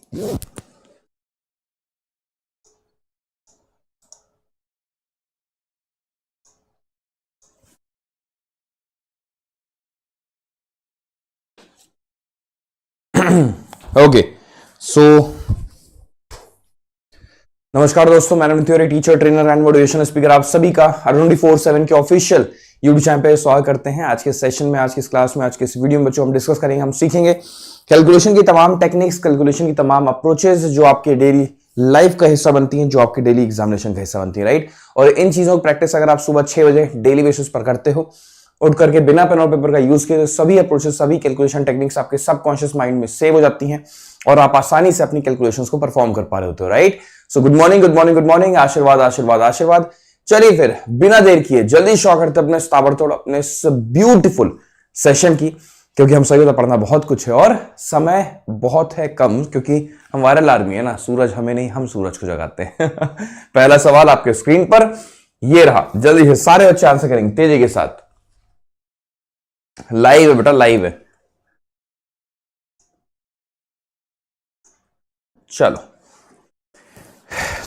Okay so नमस्कार दोस्तों, मैं theory teacher, trainer and motivational speaker आप सभी का अरुण 24/7 के ऑफिशियल यूट्यूब चैनल पे स्वागत करते हैं। आज के सेशन में, आज की क्लास में, आज के इस वीडियो में बच्चों हम डिस्कस करेंगे, हम सीखेंगे कैलकुलेशन की तमाम टेक्निक्स, कैलकुलेशन की तमाम अप्रोचेस जो आपके डेली लाइफ का हिस्सा बनती हैं, जो आपके डेली एग्जामिनेशन का हिस्सा बनती है, राइट। और इन चीजों की प्रैक्टिस अगर आप सुबह 6 बजे डेली बेसिस पर करते हो, उठ करके बिना पेन और पेपर का यूज किए, तो सभी अप्रोचेस, सभी कैलकुलेशन टेक्निक्स आपके सबकॉन्शियस माइंड में सेव हो जाती हैं और आप आसानी से अपनी कैलकुलेशंस को परफॉर्म कर पा रहे होते हो, right. So good morning, good morning, good morning, आशीर्वाद आशीर्वाद आशीर्वाद। चलिए फिर बिना देर किए जल्दी शुरू करते अपने ताबड़तोड़ अपने इस ब्यूटीफुल सेशन की, क्योंकि हम सभी को पढ़ना बहुत कुछ है और समय बहुत है कम, क्योंकि हम वायरल आर्मी है ना, सूरज हमें नहीं, हम सूरज को जगाते हैं। पहला सवाल आपके स्क्रीन पर ये रहा, जल्दी से सारे बच्चे आंसर करेंगे तेजी के साथ। लाइव है बेटा, लाइव है। चलो,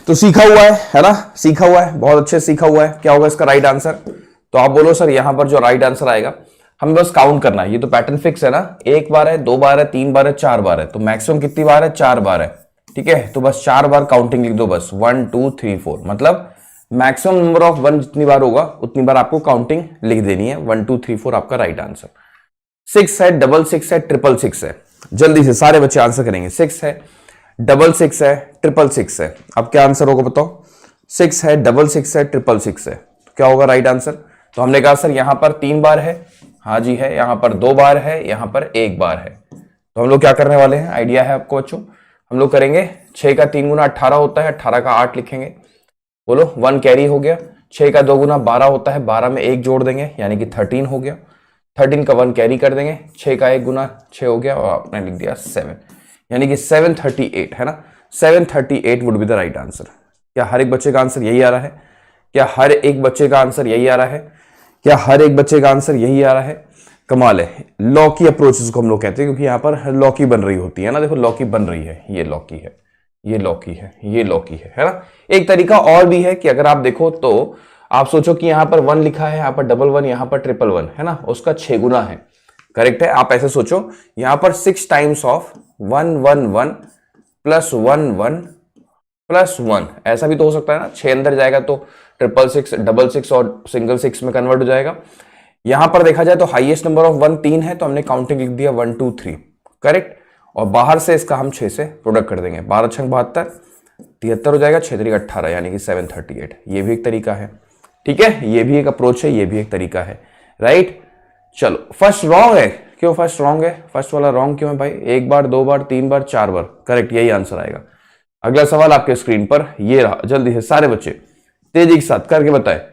तो सीखा हुआ है ना, सीखा हुआ है, बहुत अच्छे सीखा हुआ है। क्या होगा इसका राइट आंसर? तो आप बोलो सर यहां पर जो राइट आंसर आएगा, हमें बस काउंट करना है। ये तो पैटर्न फिक्स है ना, 1 बार है, 2 बार है, 3 बार है, 4 बार है। तो मैक्सिमम कितनी बार है? 4 बार है, ठीक है। तो बस 4 बार काउंटिंग लिख दो, बस 1 2 3 4, मतलब मैक्सिमम नंबर ऑफ 1 जितनी बार होगा उतनी बार आपको काउंटिंग लिख देनी है। 1 2 3 4 आपका राइट आंसर। 6 है, 666 है, 666 है। जल्दी से सारे बच्चे आंसर करेंगे। 6 है, 666 है, 666 है। अब क्या आंसर होगा बताओ? 6 है, 666 है, 666 है। तो क्या होगा राइट आंसर? तो हमने कहा सर यहां पर 3 बार है, हाँ जी है, यहां पर 2 बार है, यहां पर 1 बार है। तो हम लोग क्या करने वाले हैं, आइडिया है आपको बच्चों? हम लोग करेंगे 6 का 3 गुना 18 होता है, 18 का 8 लिखेंगे। बोलो 1 कैरी हो गया। 6 का 2 गुना 12 होता है, 12 में 1 जोड़ देंगे यानी कि 13 हो गया। 13 का 1 कैरी कर देंगे। 6 का 1 गुना 6 हो गया और आपने लिख दिया 7, यानी कि 738 है ना। 738 would be the right answer. क्या हर एक बच्चे का आंसर यही आ रहा है? क्या हर एक बच्चे का आंसर यही आ रहा है? क्या हर एक बच्चे का आंसर यही आ रहा है? कमाल है। लॉ की अप्रोचेस को हम लोग कहते हैं, क्योंकि यहां पर लॉ की बन रही होती है ना। देखो लॉ की बन रही है, ये लॉ की है, ये लॉ की है, ये लॉ की है ना। एक तरीका और भी है कि अगर आप देखो तो आप सोचो कि यहां पर 1 लिखा है, यहां पर 11, यहां पर 111 है ना, उसका 6 गुना है, करेक्ट है। आप ऐसे सोचो, यहां पर 6 टाइम्स ऑफ 111 प्लस 11 प्लस 1, ऐसा भी तो हो सकता है ना। 6 अंदर जाएगा तो 666, 66 और सिंगल 6 में कन्वर्ट हो जाएगा। यहां पर देखा जाए तो हाईएस्ट नंबर ऑफ 1 3 है, तो हमने काउंटिंग लिख दिया 1 2 3, करेक्ट। और बाहर से इसका हम 6 से प्रोडक्ट कर देंगे। 12 6 72, 73 हो जाएगा, 6 3 18, यानी कि 738। ये भी एक तरीका है, ठीक है, ये भी एक अप्रोच है, ये भी एक तरीका है, राइट। चलो, फर्स्ट रॉन्ग है। क्यों फर्स्ट रॉन्ग है? फर्स्ट वाला रॉन्ग क्यों है भाई? 1 बार, 2 बार, 3 बार, 4 बार, करेक्ट, यही आंसर आएगा। अगला सवाल आपके स्क्रीन पर ये रहा, जल्दी से सारे बच्चे तेजी के साथ करके बताए।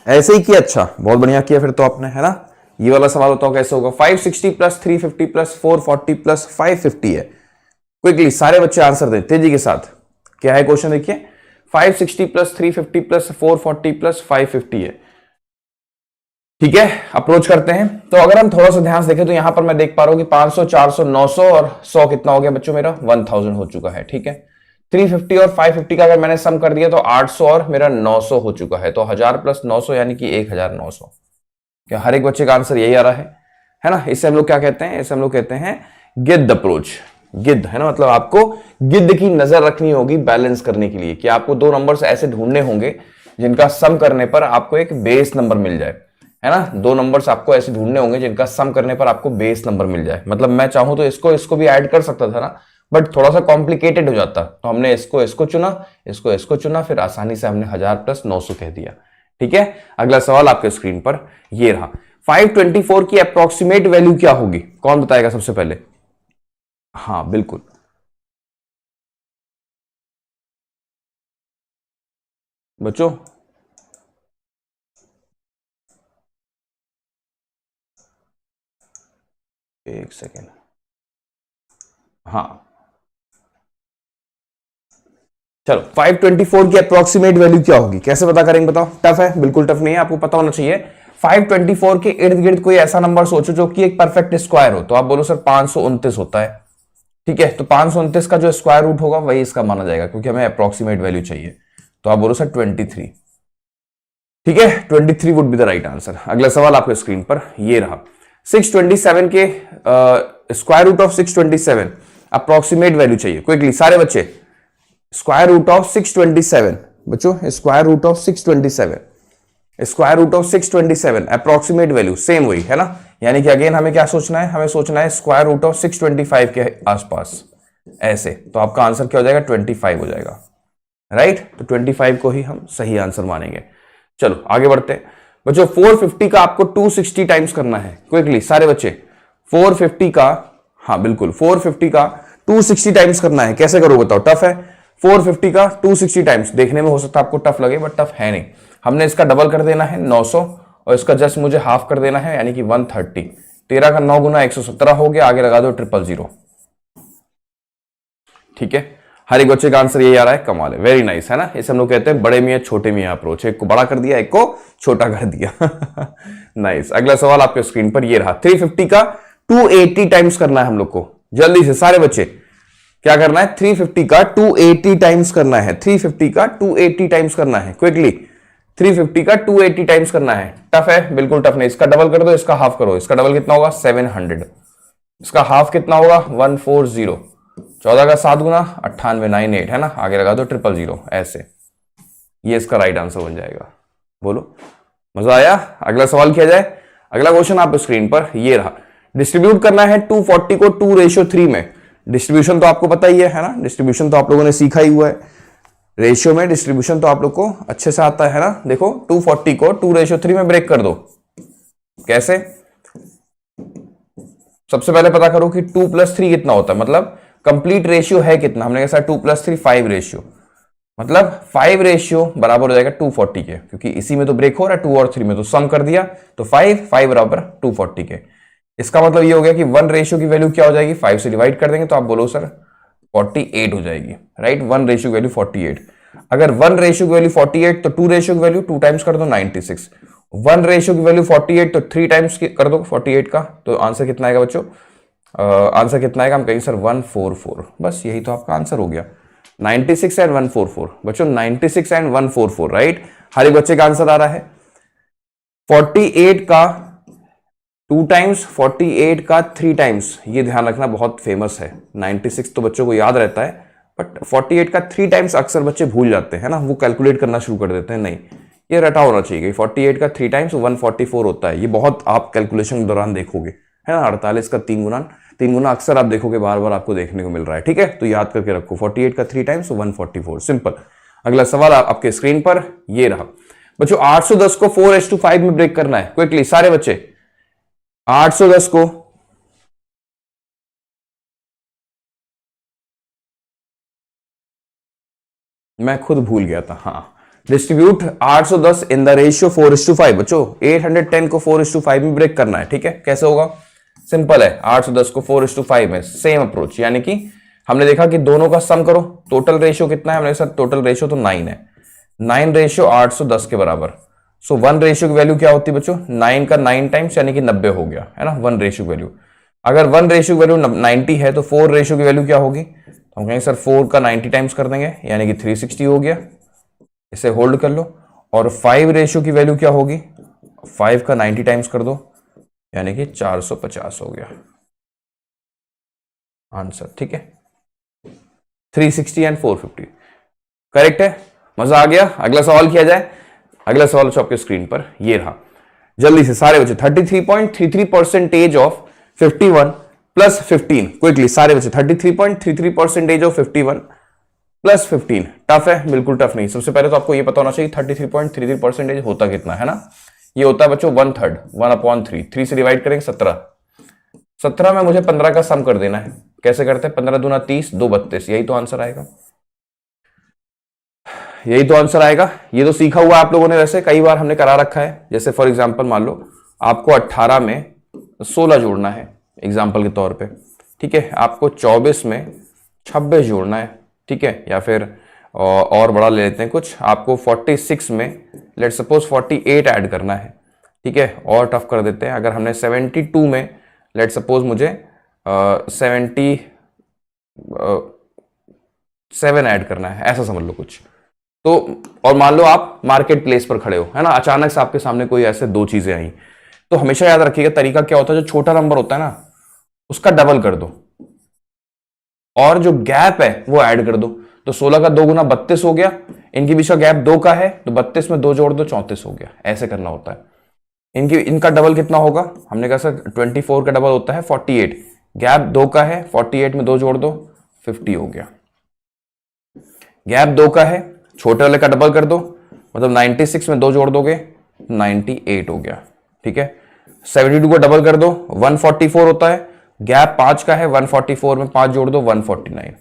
ऐसे ही किया, अच्छा बहुत बढ़िया किया फिर तो आपने, है ना। ये वाला सवाल होता हो कैसे होगा? 560 प्लस 350 प्लस 440 प्लस 550 है। क्विकली सारे बच्चे आंसर दें तेजी के साथ। क्या है क्वेश्चन? देखिए 560 प्लस 350 प्लस 440 प्लस 550 है, ठीक है। अप्रोच करते हैं। तो अगर हम थोड़ा सा ध्यान से देखें तो यहां पर मैं देख पा रहा हूं कि 500 400 900 और 100 कितना हो गया बच्चों मेरा? 1000 हो चुका है, ठीक है। 350 और 550 का अगर मैंने सम कर दिया तो 800 और मेरा 900 हो चुका है। तो 1000 प्लस 900 यानी कि 1900। क्या हर एक बच्चे का आंसर यही आ रहा है ना। इसे हम लोग क्या कहते हैं? इसे हम लोग कहते हैं गिद्ध अप्रोच। गिद्ध है ना, मतलब आपको गिद्ध की नजर रखनी होगी बैलेंस करने के लिए, कि आपको 2 नंबर्स ऐसे ढूंढने होंगे जिनका सम करने पर आपको एक बेस नंबर मिल जाए, है ना। 2 नंबर्स आपको ऐसे ढूंढने होंगे जिनका सम करने पर आपको बेस नंबर मिल जाए। मतलब मैं चाहूं तो इसको भी ऐड कर सकता था ना, बट थोड़ा सा कॉम्प्लिकेटेड हो जाता। तो हमने इसको चुना, इसको चुना, फिर आसानी से हमने 1000 प्लस 900 कह दिया, ठीक है। अगला सवाल आपके स्क्रीन पर ये रहा। 524 की अप्रोक्सीमेट वैल्यू क्या होगी? कौन बताएगा सबसे पहले? हाँ बिल्कुल, बच्चों एक सेकेंड, हाँ चलो, 524 की अप्रोक्सीमेट वैल्यू क्या होगी? कैसे पता करेंगे बताओ? टफ है? बिल्कुल टफ नहीं है, आपको पता होना चाहिए। 524 के इर्द गिर्द कोई ऐसा नंबर सोचो जो कि एक परफेक्ट स्क्वायर हो। तो आप बोलो सर 529 होता है, ठीक है, तो 529 का जो स्क्वायर रूट होगा वही इसका माना जाएगा, क्योंकि हमें अप्रोक्सीमेट वैल्यू चाहिए। तो आप बोलो सर 23। ठीक है, 23 would be the right answer. अगला सवाल आपके स्क्रीन पर ये रहा। 627 के square root of 627 approximate value चाहिए। क्विकली सारे बच्चे, स्क्वायर रूट ऑफ 627 बच्चों, square root of 627, square root of 627 approximate value same वही है ना। यानी कि अगेन हमें क्या सोचना है, हमें सोचना है स्क्वायर रूट ऑफ 625 के आसपास ऐसे। तो आपका आंसर क्या हो जाएगा, 25 हो जाएगा, राइट। तो 25 को ही हम सही आंसर मानेंगे। चलो आगे बढ़ते हैं बच्चों। 450 का आपको 260 टाइम्स करना है। क्विकली सारे बच्चे, 450 का, हाँ बिल्कुल 450 का 260 टाइम्स करना है। कैसे करो बताओ, टफ है। 450 का 260 टाइम्स, देखने में हो सकता है आपको टफ लगे बट टफ है नहीं। हमने इसका डबल कर देना है 900 और इसका जस्ट मुझे हाफ कर देना है, यानी कि 130। 13 का 9 गुना 117 हो गया, आगे लगा दो 000। ठीक है, हर एक बच्चे का आंसर यही आ रहा है, कमाल है, वेरी नाइस है ना। इसे हम लोग कहते हैं बड़े मियां छोटे मियां अप्रोच। एक को बड़ा कर दिया, एक को छोटा कर दिया। नाइस। अगला सवाल आपके स्क्रीन पर ये रहा। 350 का 280 टाइम्स करना है हम लोग को। जल्दी से सारे बच्चे क्या करना है, 350 का 280 टाइम्स करना है। 350 का 280 टाइम्स करना है। क्विकली 350 का 280 टाइम्स करना है। टफ है, बिल्कुल टफ नहीं। इसका डबल कर दो, इसका हाफ करो। इसका डबल कितना होगा, 700। इसका हाफ कितना होगा, 140। 14 का 7 गुना 98, 98 है ना, आगे लगा दो 000 ऐसे। ये इसका राइट आंसर बन जाएगा। बोलो मजा आया। अगला सवाल किया जाए। अगला क्वेश्चन आप स्क्रीन पर ये रहा। डिस्ट्रीब्यूट करना है 240 को 2:3 में। डिस्ट्रीब्यूशन तो आपको पता ही है ना, डिस्ट्रीब्यूशन तो आप लोगों ने सीखा ही हुआ है। रेशियो में डिस्ट्रीब्यूशन तो आप लोग को अच्छे से आता है ना। देखो 240 को 2:3 में ब्रेक कर दो। कैसे, सबसे पहले पता करो कि 2 + 3 कितना होता है, मतलब कंप्लीट रेशियो है कितना। हमने कैसा 2 + 3 5 रेशियो, मतलब 5 रेशियो बराबर हो जाएगा 240 के, क्योंकि इसी में तो ब्रेक हो रहा है 2 और 3 में, तो सम कर दिया तो 5 बराबर 240 के। इसका मतलब ये हो गया कि 1 रेशियो की वैल्यू क्या हो जाएगी, 5 से डिवाइड कर देंगे तो आप बोलो सर 48 हो जाएगी, राइट। 1 रेशियो की वैल्यू 48। अगर 1 रेशियो की वैल्यू 48 तो 2 रेशियो की वैल्यू 2 टाइम्स कर दो 96। 1 रेशियो की वैल्यू 48 तो 3 टाइम्स कर दो 48 का, तो आंसर कितना आएगा बच्चों, आंसर कितना आएगा, हम कहेंगे सर 144। बस यही तो आपका आंसर हो गया, 96 एंड 144 बच्चों, 96 एंड 144, राइट। हर एक बच्चे का आंसर आ रहा है। 48 का 2 टाइम्स, 48 का 3 टाइम्स, ये ध्यान रखना बहुत फेमस है। 96 तो बच्चों को याद रहता है, बट 48 का 3 टाइम्स अक्सर बच्चे भूल जाते हैं ना, वो कैलकुलेट करना शुरू कर देते हैं। नहीं, ये रटा होना चाहिए। 48 का 3 टाइम्स 144 होता है। ये बहुत आप कैलकुलेशन के दौरान देखोगे, है ना। 48 का 3 गुना अक्सर आप देखोगे, बार बार आपको देखने को मिल रहा है। ठीक है, तो याद करके रखो 48 का 3 टाइम्स 144, सिंपल। अगला सवाल आपके स्क्रीन पर ये रहा बच्चों। 810 को 4:5 में ब्रेक करना है। क्विकली सारे बच्चे, 810 को मैं खुद भूल गया था, हाँ। डिस्ट्रीब्यूट 810 इन द रेशियो 4:5 बच्चों। 810 को 4:5 में ब्रेक करना है। ठीक है, कैसे होगा, सिंपल है। 810 को 4:5 में सेम अप्रोच, यानी कि हमने देखा कि दोनों का सम करो। टोटल रेशियो कितना है, हमने सर टोटल रेशियो तो 9 है। 9 रेशियो 810 के बराबर। सो 1 रेशियो की वैल्यू क्या होती है बच्चों, 9 का 9 टाइम्स यानी कि 90 हो गया, है ना। 1 रेशियो की वैल्यू, अगर 1 रेशियो की वैल्यू 90 है तो 4 रेशियो की वैल्यू क्या होगी, तो हम कहेंगे सर 4 का 90 टाइम्स कर देंगे, यानी कि 360 हो गया। इसे होल्ड कर लो। और 5 रेशियो की वैल्यू क्या होगी, 5 का 90 टाइम्स कर दो, यानी कि 450 हो गया आंसर। ठीक है, 360 एंड 450 करेक्ट है। मजा आ गया। अगला सवाल किया जाए। अगला सवाल आपके स्क्रीन पर ये रहा। जल्दी से सारे बच्चे, 33.33% ऑफ 51 प्लस 15। क्विकली सारे बच्चे, 33.33% ऑफ 51 प्लस 15। टफ है, बिल्कुल टफ नहीं। सबसे पहले तो आपको ये पता होना चाहिए 33.33% होता कितना है ना। ये होता है बच्चों 1/3, 1/3। 3 से डिवाइड करेंगे 17। 17 में मुझे 15 का सम कर देना है। कैसे करते हैं, 15 दूना 30, 2 32, यही तो आंसर आएगा, यही तो आंसर आएगा। ये तो सीखा हुआ आप लोगों ने, वैसे कई बार हमने करा रखा है। जैसे फॉर एग्जांपल मान लो आपको 18 में 16 जोड़ना है एग्जांपल के तौर पे, ठीक है। आपको 24 में 26 जोड़ना है, ठीक है। या फिर और बड़ा ले लेते हैं कुछ, आपको 46 में लेट सपोज 48 ऐड करना है, ठीक है। और टफ कर देते हैं, अगर हमने 72 में लेट सपोज मुझे 70 7 ऐड करना है, ऐसा समझ लो कुछ। तो और मान लो आप मार्केट प्लेस पर खड़े हो, है ना, अचानक से आपके सामने कोई ऐसे दो चीजें आई, तो हमेशा याद रखिएगा तरीका क्या होता है, जो छोटा नंबर होता है ना उसका डबल कर दो और जो गैप है वो ऐड कर दो। तो 16 का 2 गुना 32 हो गया, इनके बीच का गैप 2 का है, तो 32 में 2 जोड़ दो 34 हो गया। ऐसे करना होता है। इनका डबल कितना होगा, हमने कहा सर 24 का डबल होता है 48, गैप 2 का है, 48 में 2 जोड़ दो 50 हो गया। गैप 2 का है, छोटे वाले का डबल कर दो, मतलब 96 में 2 जोड़ दोगे 98 हो गया। ठीक है, 72 को डबल कर दो 144 होता है, गैप 5 का है, 144 में 5 जोड़ दो 149।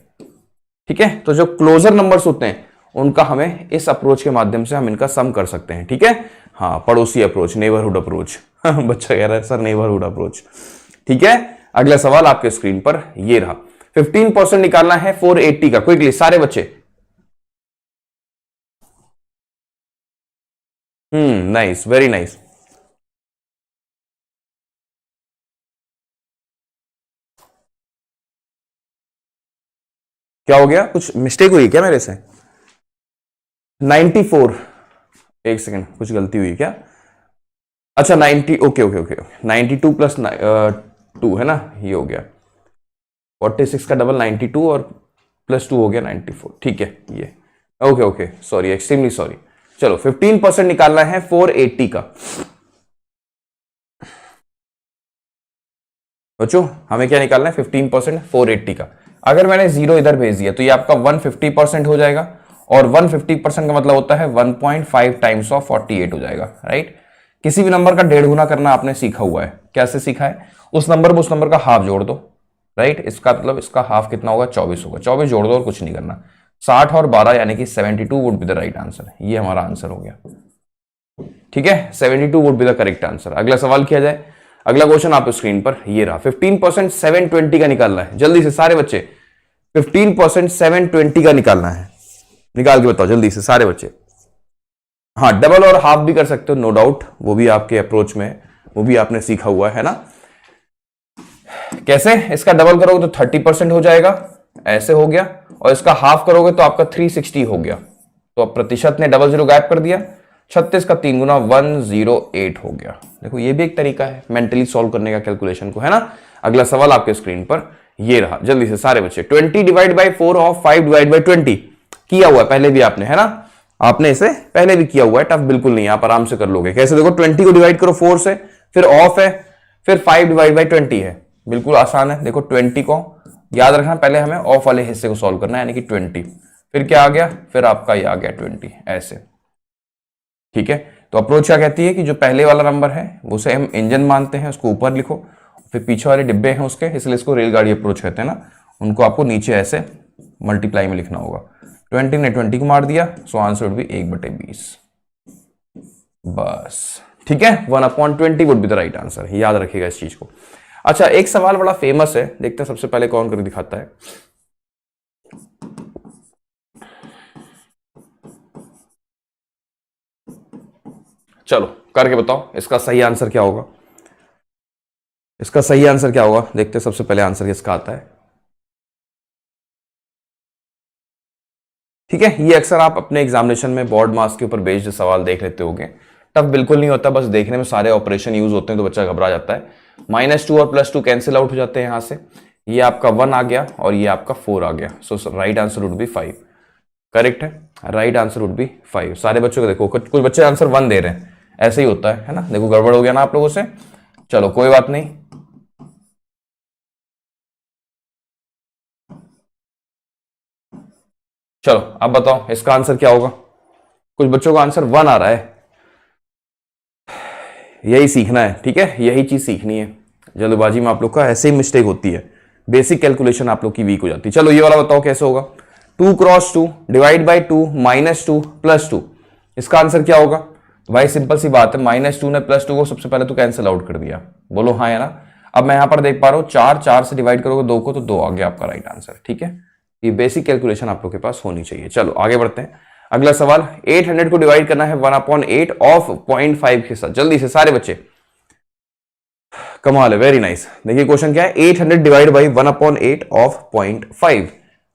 ठीक है, तो जो क्लोजर नंबर्स होते हैं उनका हमें इस अप्रोच के माध्यम से हम इनका सम कर सकते हैं। ठीक है, हाँ, पड़ोसी अप्रोच, नेबरहुड अप्रोच बच्चा कह रहा है सर नेबरहुड अप्रोच। ठीक है, अगला सवाल आपके स्क्रीन पर ये रहा। 15% निकालना है 480 का, क्विकली सारे बच्चे। Nice, very nice. क्या हो गया, कुछ मिस्टेक हुई क्या मेरे से? 94, एक सेकंड, कुछ गलती हुई क्या? अच्छा 90, ओके ओके ओके, 92 प्लस 2 है ना, ये हो गया 46 का डबल 92 और प्लस 2 हो गया 94। ठीक है, ये okay okay, sorry, extremely sorry. चलो 15% निकालना है 480 का। बच्चों हमें क्या निकालना है, 15% 480 का। अगर मैंने जीरो इधर भेज दिया तो ये आपका 150% हो जाएगा, और 150% का मतलब होता है 1.5 टाइम्स ऑफ 48 हो जाएगा। राइट, किसी भी नंबर का 1.5 गुना करना आपने सीखा हुआ है, कैसे सीखा है, उस नंबर में उस नंबर का हाफ जोड़ दो। राइट, इसका मतलब इसका हाफ कितना होगा, 24 होगा, 24 जोड़ दो और कुछ नहीं करना। 60 और 12 यानी कि 72 would be the right answer. ये हमारा आंसर हो गया। ठीक है, 72 would be the correct answer. अगला सवाल किया जाए। अगला क्वेश्चन आप स्क्रीन पर ये रहा। 15% 720 का निकालना है, जल्दी से सारे बच्चे। 15% 720 का निकालना है, निकाल के बताओ जल्दी से सारे बच्चे। हाँ, डबल और हाफ भी कर सकते हो, नो डाउट, वो भी आपके अप्रोच में, वो भी आपने सीखा हुआ है ना। कैसे, इसका डबल करोगे तो 30% हो जाएगा, ऐसे हो गया, और इसका हाफ करोगे तो आपका 360 हो गया। तो अब प्रतिशत ने डबल जीरो गायब कर दिया, 36 का 3 गुना 108 हो गया। देखो ये भी एक तरीका है मेंटली सॉल्व करने का कैलकुलेशन को, है ना। अगला सवाल आपके स्क्रीन पर ये रहा, जल्दी से सारे बच्चे। 20 divide by 4 of 5 divide by 20 किया हुआ है पहले भी आपने, है ना, आपने इसे पहले भी किया हुआ है, टफ बिल्कुल नहीं, आप आराम से कर लोगे। कैसे, देखो 20 को डिवाइड करो 4 से, फिर ऑफ है, फिर 5 डिवाइड बाई 20 है, बिल्कुल आसान है। देखो 20 को याद रखना, पहले हमें ऑफ वाले हिस्से को सॉल्व करना है, यानी कि 20, फिर क्या आ गया, फिर आपका ये आ गया 20, ऐसे। ठीक है, तो अप्रोच क्या कहती है कि जो पहले वाला नंबर है उसे हम इंजन मानते हैं, उसको ऊपर लिखो, फिर पीछे वाले डिब्बे हैं उसके, इसलिए इसको रेलगाड़ी अप्रोच कहते हैं ना, उनको आपको नीचे ऐसे मल्टीप्लाई में लिखना होगा। 20 ने 20 को मार दिया, सो आंसर वुड बी 1/20, बस। ठीक है, 1/20 would be the right answer, याद रखिएगा इस चीज को। अच्छा, एक सवाल बड़ा फेमस है, देखते हैं सबसे पहले कौन करके दिखाता है। चलो करके बताओ, इसका सही आंसर क्या होगा, इसका सही आंसर क्या होगा, देखते हैं सबसे पहले आंसर किसका आता है। ठीक है, ये अक्सर आप अपने एग्जामिनेशन में बोर्ड मार्क्स के ऊपर बेस्ड सवाल देख लेते होंगे, टफ बिल्कुल नहीं होता, बस देखने में सारे ऑपरेशन यूज होते हैं तो बच्चा घबरा जाता है। -2 और +2 कैंसिल आउट हो जाते हैं यहां से, ये आपका 1 आ गया और ये आपका 4 आ गया, so right answer would be 5। Correct है, राइट आंसर वुड बी 5। सारे बच्चों को देखो, कुछ बच्चे आंसर 1 दे रहे हैं, ऐसे ही होता है ना, देखो गड़बड़ हो गया ना आप लोगों से। चलो कोई बात नहीं, चलो अब बताओ इसका आंसर क्या होगा। कुछ बच्चों का आंसर 1 आ रहा है, यही सीखना है। ठीक है, यही चीज सीखनी है, जल्दबाजी में आप लोग का ऐसे ही मिस्टेक होती है, बेसिक कैलकुलेशन आप लोग की वीक हो जाती है। चलो ये वाला बताओ कैसे होगा। 2 क्रॉस 2 डिवाइड बाई 2 -2 +2, इसका आंसर क्या होगा। भाई सिंपल सी बात है, -2 ने +2 को सबसे पहले तो कैंसिल आउट कर दिया, बोलो हाँ है ना। अब मैं यहां पर देख पा रहा हूं 4 से डिवाइड करोगे 2 को तो 2 आ गया आपका राइट आंसर। ठीक है, ये बेसिक कैलकुलेशन आप लोग के पास होनी चाहिए। चलो आगे बढ़ते हैं। अगला सवाल, 800 को डिवाइड करना है 1/8 ऑफ 0.5 के साथ, जल्दी से सारे बच्चे कमाल है, वेरी नाइस। देखिए क्वेश्चन क्या है, 800 डिवाइड बाई 1/8 ऑफ 0.5।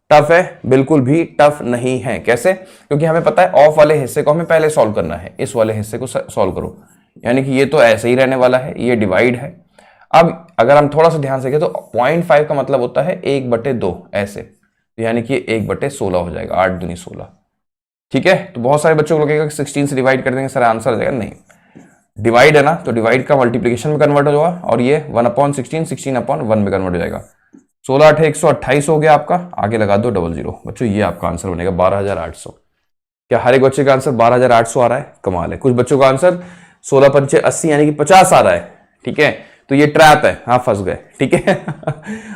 टफ है? बिल्कुल भी टफ नहीं है। कैसे? क्योंकि हमें पता है ऑफ वाले हिस्से को हमें पहले सॉल्व करना है, इस वाले हिस्से को सॉल्व करो, यानी कि ये तो ऐसे ही रहने वाला है, ये डिवाइड है। अब अगर हम थोड़ा सा ध्यान से देखें तो 0.5 का मतलब होता है 1/2 ऐसे, तो यानी कि 1/16 हो जाएगा, 8 दूनी 16। ठीक है, तो बहुत सारे बच्चों को लगेगा कि 16 से डिवाइड कर देंगे सर आंसर आ जाएगा, नहीं। डिवाइड है ना, तो डिवाइड का मल्टीप्लीकेशन में कन्वर्ट हो जाएगा और ये 1/16 16/1 में कन्वर्ट हो जाएगा। 16 8 128 हो गया आपका, आगे लगा दो 00। बच्चों ये आपका आंसर बनेगा 12,800। क्या हर एक बच्चे का आंसर 12,800 आ रहा है? कमाल है। कुछ बच्चों का आंसर 16 पंचे 80 यानी कि 50 आ रहा है। ठीक है, तो ये ट्रैप है, आप फंस गए। ठीक है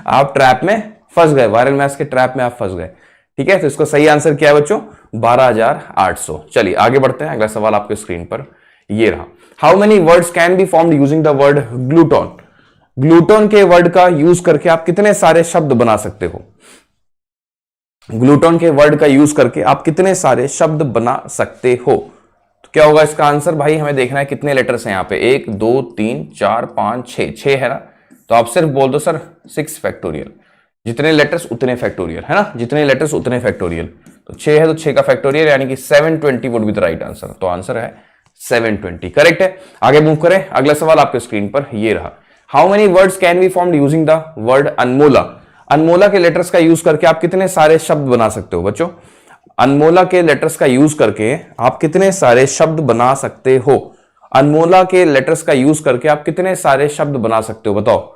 आप ट्रैप में फंस गए, वायरल मैथ्स के ट्रैप में आप फंस गए। ठीक है, तो इसका सही आंसर क्या है बच्चों? 12,800। चलिए आगे बढ़ते हैं, अगला सवाल आपके स्क्रीन पर ये रहा। How many words can be formed using the word glutton? Glutton के वर्ड का यूज करके आप कितने सारे शब्द बना सकते हो? ग्लूटोन के वर्ड का यूज करके आप कितने सारे शब्द बना सकते हो? तो क्या होगा इसका आंसर? भाई हमें देखना है कितने लेटर्स हैं यहाँ पे, 1 2 3 4 5 6 है ना, तो आप सिर्फ बोल दो सर 6 फैक्टोरियल। जितने लेटर्स उतने फैक्टोरियल, है ना, जितने लेटर्स उतने फैक्टोरियल। तो 6 है तो 6 का फैक्टोरियल यानी कि 720 would be the right answer. तो आंसर है 720, करेक्ट है। आगे मूव करें, अगला सवाल आपके स्क्रीन पर ये रहा। How many words can be formed using the word अनमोला? अनमोला के लेटर्स का यूज करके आप कितने सारे शब्द बना सकते हो बच्चों? अनमोला के लेटर्स का यूज करके आप कितने सारे शब्द बना सकते हो? अनमोला के लेटर्स का यूज करके आप कितने सारे शब्द बना सकते हो? बताओ।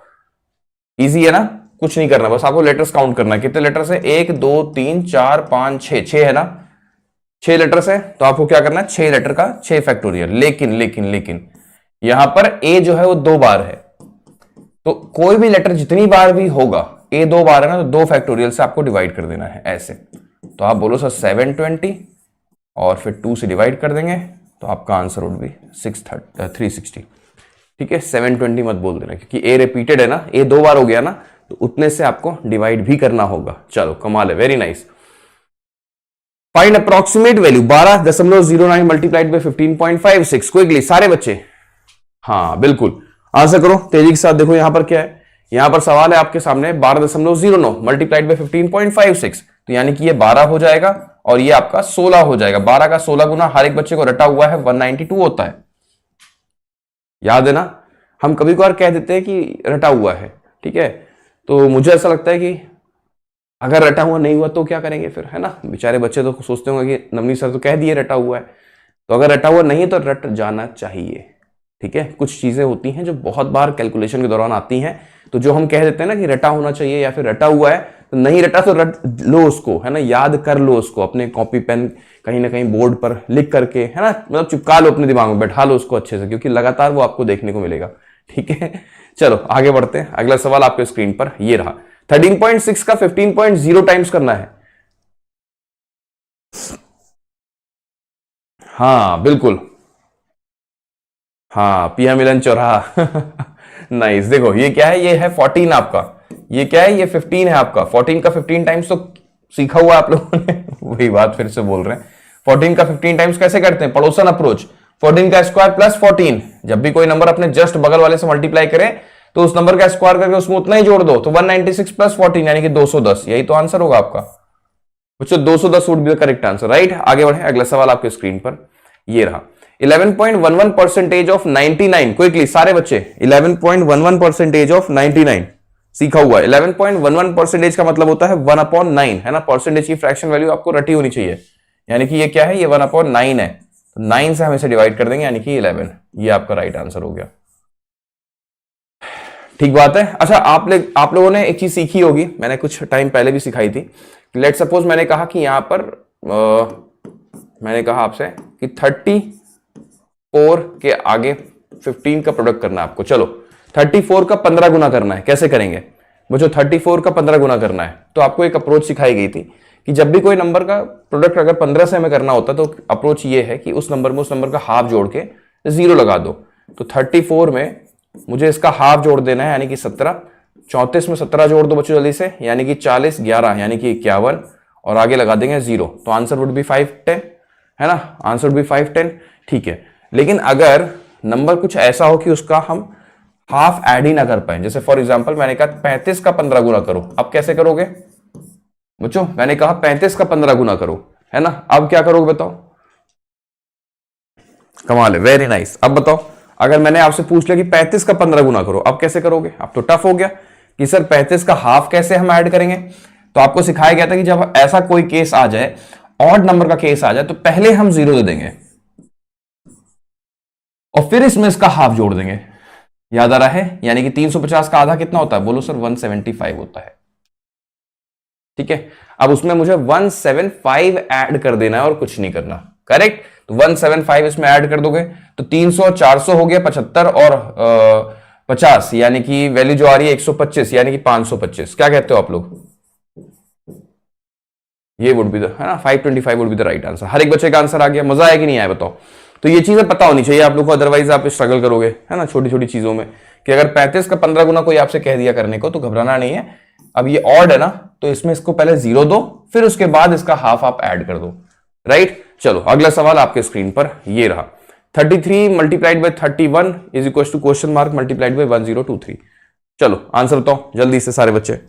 इजी है ना, कुछ नहीं करना, बस आपको लेटर्स काउंट करना है। कितने लेटर्स है? 1 2 3 4 5 6, 6 है ना, 6 लेटर्स है, तो आपको क्या करना है? 6 लेटर का 6 फैक्टोरियल। लेकिन लेकिन लेकिन यहां पर ए जो है वो 2 बार है, तो कोई भी लेटर जितनी बार भी होगा, ए 2 बार है ना, तो 2 फैक्टोरियल से आपको डिवाइड कर देना है ऐसे। तो आप बोलो सर 720 और फिर 2 से डिवाइड कर देंगे, तो आपका आंसर वुड बी 360। ठीक है, 720 मत बोल देना, क्योंकि ए रिपीटेड है ना, ए 2 बार हो गया ना, तो उतने से आपको डिवाइड भी करना होगा। चलो कमाल है, very nice. Find approximate value 12.09 multiplied by 15.56। Quickly सारे बच्चे, हाँ बिल्कुल आंसर करो तेजी के साथ। देखो यहां पर क्या है, यहां पर सवाल है आपके सामने 12.09 मल्टीप्लाइड बाय 15.56, तो यानी कि ये 12 हो जाएगा और ये आपका 16 हो जाएगा। 12 का 16 गुना हर एक बच्चे को रटा हुआ है 192 होता है, याद है ना। हम कभी कभार कह देते हैं कि रटा हुआ है, ठीक है, तो मुझे ऐसा लगता है कि अगर रटा हुआ नहीं हुआ तो क्या करेंगे फिर, है ना। बेचारे बच्चे तो सोचते होंगे कि नवनीत सर तो कह दिए रटा हुआ है, तो अगर रटा हुआ नहीं है तो रट जाना चाहिए। ठीक है, कुछ चीजें होती हैं जो बहुत बार कैलकुलेशन के दौरान आती हैं, तो जो हम कह देते हैं ना कि रटा होना चाहिए या फिर रटा हुआ है, तो नहीं रटा तो रट लो उसको, है ना, याद कर लो उसको, अपने कॉपी पेन कहीं ना कहीं बोर्ड पर लिख करके, है ना, मतलब चिपका लो अपने दिमाग में, बैठा लो उसको अच्छे से, क्योंकि लगातार वो आपको देखने को मिलेगा। ठीक है, चलो आगे बढ़ते हैं। अगला सवाल आपके स्क्रीन पर ये रहा। 13.6 का 15.0 टाइम्स करना है। हाँ बिल्कुल, हाँ पिया मिलन चौराहा नाइस। देखो ये क्या है, ये है 14 आपका, ये क्या है, ये 15 है आपका। 14 का 15 टाइम्स तो सीखा हुआ आप लोगों ने वही बात फिर से बोल रहे हैं। 14 का 15 टाइम्स कैसे करते हैं? पड़ोसन अप्रोच। 14 का स्क्वायर प्लस 14, जब भी कोई नंबर अपने जस्ट बगल वाले से मल्टीप्लाई करे तो उस नंबर का स्क्वायर करके उसमें उतना ही जोड़ दो, तो 196 प्लस 14 यानी कि 210, यही तो आंसर होगा आपका बच्चों। 210 would be the correct answer, right. आगे बढ़े, अगला सवाल आपके स्क्रीन पर ये रहा। 11.11% ऑफ 99, क्विकली सारे बच्चे, 11.11% ऑफ 99 सीखा हुआ है। 11.11% का मतलब होता है 1/9, है ना। परसेंटेज की फ्रैक्शन वैल्यू आपको रटी होनी चाहिए, यानी कि ये क्या है, ये 1/9 है, तो 9 से हम इसे डिवाइड कर देंगे यानी कि 11। ये आपका राइट आंसर हो गया, ठीक बात है। अच्छा आप लोगों ने एक चीज सीखी होगी, मैंने कुछ टाइम पहले भी सिखाई थी। लेट सपोज मैंने कहा कि यहां पर मैंने कहा आपसे कि 34 के आगे 15 का प्रोडक्ट करना है आपको। चलो 34 का 15 गुना करना है, कैसे करेंगे बच्चों? 34 का 15 गुना करना है, तो आपको एक अप्रोच सिखाई गई थी कि जब भी कोई नंबर का प्रोडक्ट अगर 15 से हमें करना होता तो अप्रोच ये है कि उस नंबर का हाफ जोड़ के 0 लगा दो। तो 34 में मुझे इसका हाफ जोड़ देना है यानी कि 17, 34 में 17 जोड़ दो बच्चों जल्दी से, यानी कि 40, 11 यानी कि 51, और आगे लगा देंगे 0, तो आंसर वुड बी 510, है ना, आंसर वुड बी 510। ठीक है, लेकिन अगर नंबर कुछ ऐसा हो कि उसका हम हाफ ऐड ही ना कर पाए। जैसे फॉर एग्जांपल मैंने कहा 35 का 15 गुना करो, अब कैसे करोगे बच्चों? मैंने कहा 35 का 15 गुना करो, है ना? अब क्या करोगे बताओ? कमाल है, वेरी नाइस। अब बताओ, अगर मैंने आपसे पूछ लिया कि 35 का 15 गुना करो, अब कैसे करोगे? अब तो टफ हो गया कि सर 35 का हाफ कैसे हम ऐड करेंगे। तो आपको सिखाया गया था कि जब ऐसा कोई केस आ जाए, ऑड नंबर का केस आ जाए, तो पहले हम 0 दे देंगे और फिर इसमें इसका हाफ जोड़ देंगे। याद आ रहा है? यानी कि 350 का आधा कितना होता है? बोलो सर 175 होता है। ठीक है, अब उसमें मुझे 175 ऐड कर देना है और कुछ नहीं करना। करेक्ट? तो 175 इसमें ऐड कर दोगे तो 300 और 400 हो गया 75 और 50, यानी कि वैल्यू जो आ रही है 125, यानी कि 525। क्या कहते हो आप लोग? ये वुड बी द, है ना, 525 would be the right answer. हर एक बच्चे का आंसर आ गया। मजा आया कि नहीं आया बताओ? तो ये चीजें पता होनी चाहिए आप लोग को, अदरवाइज आप स्ट्रगल करोगे, है ना, छोटी छोटी चीजों में। कि अगर 35 का 15 गुना कोई आपसे कह दिया करने को, तो घबराना नहीं है। अब ये ऑड है ना, तो इसमें इसको पहले 0 दो, फिर उसके बाद इसका हाफ आप ऐड कर दो। राइट? चलो अगला सवाल आपके स्क्रीन पर ये रहा। 33 multiplied by 31 is equal to question mark multiplied by 1023। चलो आंसर बताओ जल्दी से सारे बच्चे।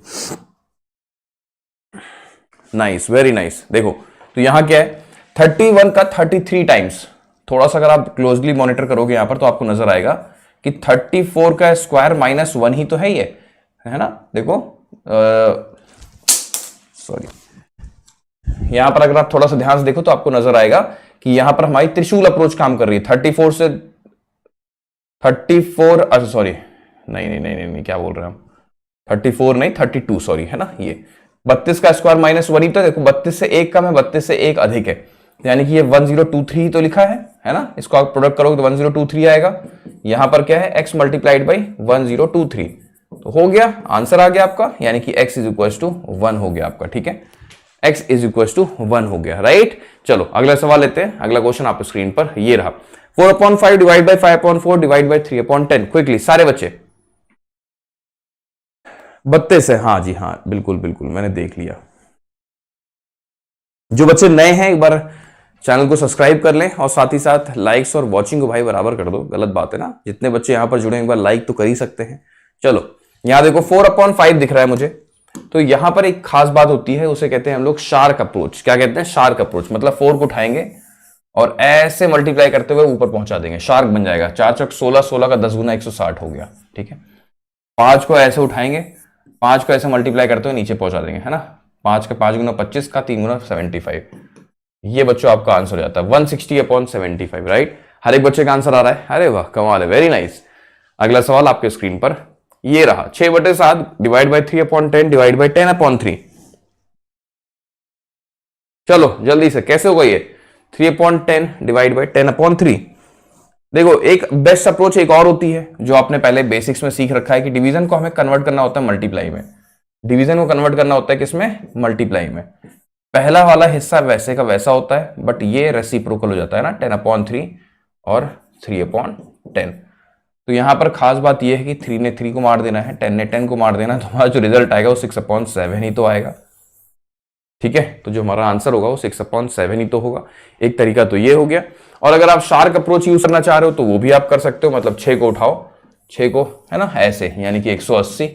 Nice, very nice. देखो तो यहां क्या है, 31 का 33 टाइम्स। थोड़ा सा अगर आप क्लोजली मॉनिटर करोगे यहां पर, तो आपको नजर आएगा कि 34 का स्क्वायर माइनस 1 ही तो है ये, है ना? देखो सॉरी, यहां पर अगर आप थोड़ा सा ध्यान से देखो तो आपको नजर आएगा कि यहां पर हमारी त्रिशूल अप्रोच काम कर रही है। 34 से 34, अच्छा सॉरी, नहीं नहीं नहीं नहीं, क्या बोल रहे हैं हम? 34 नहीं, 32 सॉरी, है ना? ये 32 का स्क्वायर माइनस 1 ही तो, देखो 32 से 1 कम है, 32 से 1 अधिक है, यानी कि ये 1023 ही तो लिखा है ना? इसको आप प्रोडक्ट करोगे तो 1023 आएगा। यहां पर क्या है, x मल्टीप्लाइड बाई 1023, तो हो गया, आंसर आ गया आपका, यानी कि x इज इक्वल टू 1 हो गया आपका। ठीक है, x इज इक्वल टू 1 हो गया। राइट? चलो अगला सवाल लेते हैं। अगला क्वेश्चन आपको स्क्रीन पर ये रहा। 4/5 divide by 5/4 divide by 3/10। Quickly सारे बच्चे। 32 है, हाँ जी हाँ, बिल्कुल बिल्कुल, मैंने देख लिया। जो बच्चे नए हैं एक बार चैनल को सब्सक्राइब कर लें और साथ ही साथ लाइक्स और वॉचिंग को भाई बराबर कर दो। गलत बात है ना, जितने बच्चे यहां पर जुड़े एक बार लाइक तो कर ही सकते हैं। चलो यहां देखो 4/5 दिख रहा है मुझे, तो यहां पर एक खास बात होती है, उसे कहते हैं हम लोग शार्क अप्रोच। क्या कहते हैं? Shark approach. मतलब 4 को उठाएंगे और ऐसे मल्टीप्लाई करते हुए ऊपर पहुंचा देंगे, शार्क बन जाएगा। 4 चौक 16, 16 का 10 गुना 160 हो गया। ठीक है, 5 को ऐसे उठाएंगे, 5 को ऐसे मल्टीप्लाई करते हुए नीचे पहुंचा देंगे, है ना? 5 का 5 गुना 25 का 3 गुना 75। ये बच्चों आपका आंसर हो जाता है 160/75। राइट? हर एक बच्चे का आंसर आ रहा है। अरे वाह, कमाल है, वेरी नाइस। अगला सवाल आपके स्क्रीन पर ये रहा। 6/7 डिवाइड बाई 3/10 डिवाइड बाई 10/3। चलो जल्दी से, कैसे होगा ये? 3/10 डिवाइड बाई 10/3। देखो एक बेस्ट अप्रोच एक और होती है, जो आपने पहले बेसिक्स में सीख रखा है, कि डिवीजन को हमें कन्वर्ट करना होता है मल्टीप्लाई में। डिवीजन को कन्वर्ट करना होता है किसमें? मल्टीप्लाई में। पहला वाला हिस्सा वैसे का वैसा होता है, बट ये रेसिप्रोकल हो जाता है ना, 10/3 और 3/10। तो यहां पर खास बात यह है कि 3 ने 3 को मार देना है, 10 ने 10 को मार देना है, तो हमारा जो रिजल्ट आएगा वो 6/7 ही तो आएगा। ठीक है, तो जो हमारा आंसर होगा वो 6/7 ही तो होगा। एक तरीका तो ये हो गया। और अगर आप शार्क अप्रोच यूज करना चाह रहे हो तो वो भी आप कर सकते हो। मतलब 6 को उठाओ, 6 को, है ना, ऐसे, यानी कि 180,